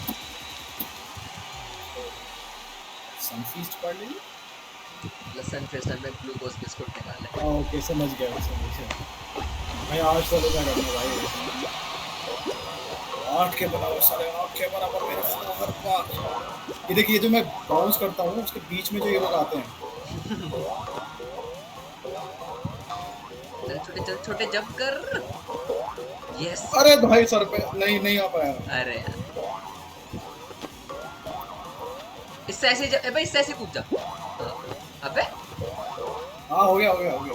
सनफीस्ट पढ़ ली। मतलब सनफिश में ग्लूकोज बिस्कुट निकाले। ओके समझ गया समझ गया। भाई आज चलो क्या करना भाई, 8 के बराबर, 8.5 के बराबर मेरे हर बार। ये देखिए, ये जो मैं बाउंस करता हूँ उसके बीच में जो ये लोग आते हैं। चल छोटे जंप कर। यस। अरे भाई सर पे नहीं नहीं आ पाया। अरे यार इससे ऐसे भाई इससे ऐसे कूद जा। हाँ। अबे हाँ हो गया हो गया हो गया।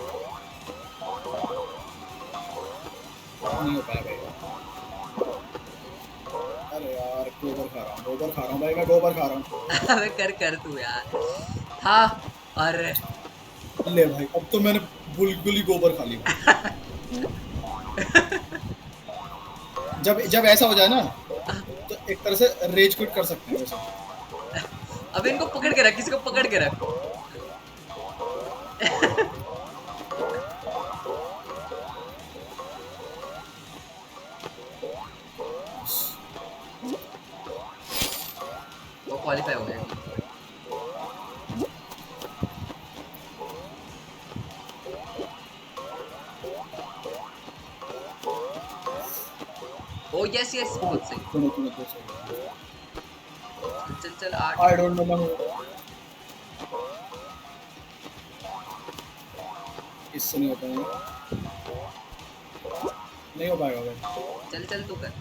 नहीं हो पाया भाई। अरे यार गोबर खा रहा हूँ, गोबर खा रहा हूँ भाई, मैं गोबर खा रहा हूँ। अबे कर कर तू यार। हाँ। अरे ले भाई अब तो मैंने बुलबुली गोबर खा ली भाई। जब जब ऐसा हो जाए ना तो एक तरह से रेज क्विट कर सकते हैं वैसे। अब इनको पकड़ के रख, किसी को पकड़ के रख। वो क्वालिफाई हो गया। ओ यस यस बहुत सही। सुनो सुनो तो सही। चल चल 8। आई डोंट नो मैं इससे नहीं हो पाएगा, नहीं हो पाएगा भाई। चल चल तू कर।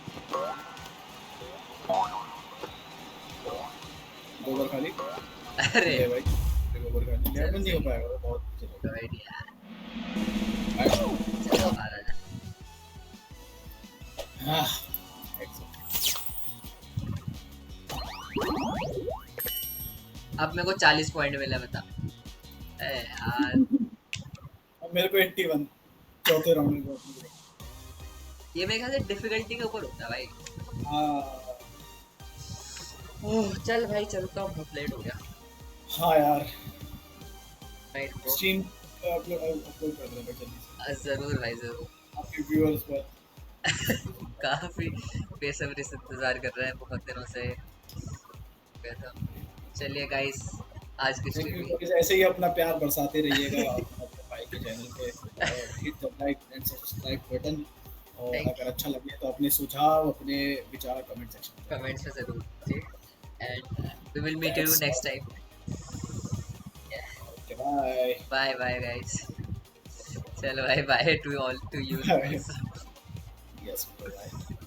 गोबर खा ली। अरे ले भाई गोबर खा ली, चल नहीं हो सही। पाएगा बहुत। Good idea. चलो चल अब आ रहा है। हाँ अब मेरे को 40 पॉइंट मिला बता। ए यार अब मेरे को 81 चौथे राउंड में पहुंच गए। ये मेरे ख्याल से डिफिकल्टी के ऊपर होता है भाई। हाँ ओह चल भाई चलता हूँ, बहुत लेट हो गया। हाँ यार राइट ब्रो। स्ट्रीम अपलोड कर देना जल्दी से जरूर भाई जरूर। आपके व्यूअर्स पर। काफी बेसब्री से इंतजार कर रहे हैं बहुत दिनों से। कैसा? चलिए गाइस आज की थैंक यू स्ट्रीम ऐसे ही अपना प्यार बरसाते रहिएगा अपने भाई के चैनल पे, और hit the like and subscribe button. और अगर अच्छा लगे तो अपने सुझाव अपने विचार कमेंट सेक्शन में। कमेंट्स में जरूर दीजिए and we will meet you That's next all. Time. Okay, bye. Bye bye guys. चलो bye bye to all to you. Yes, bye.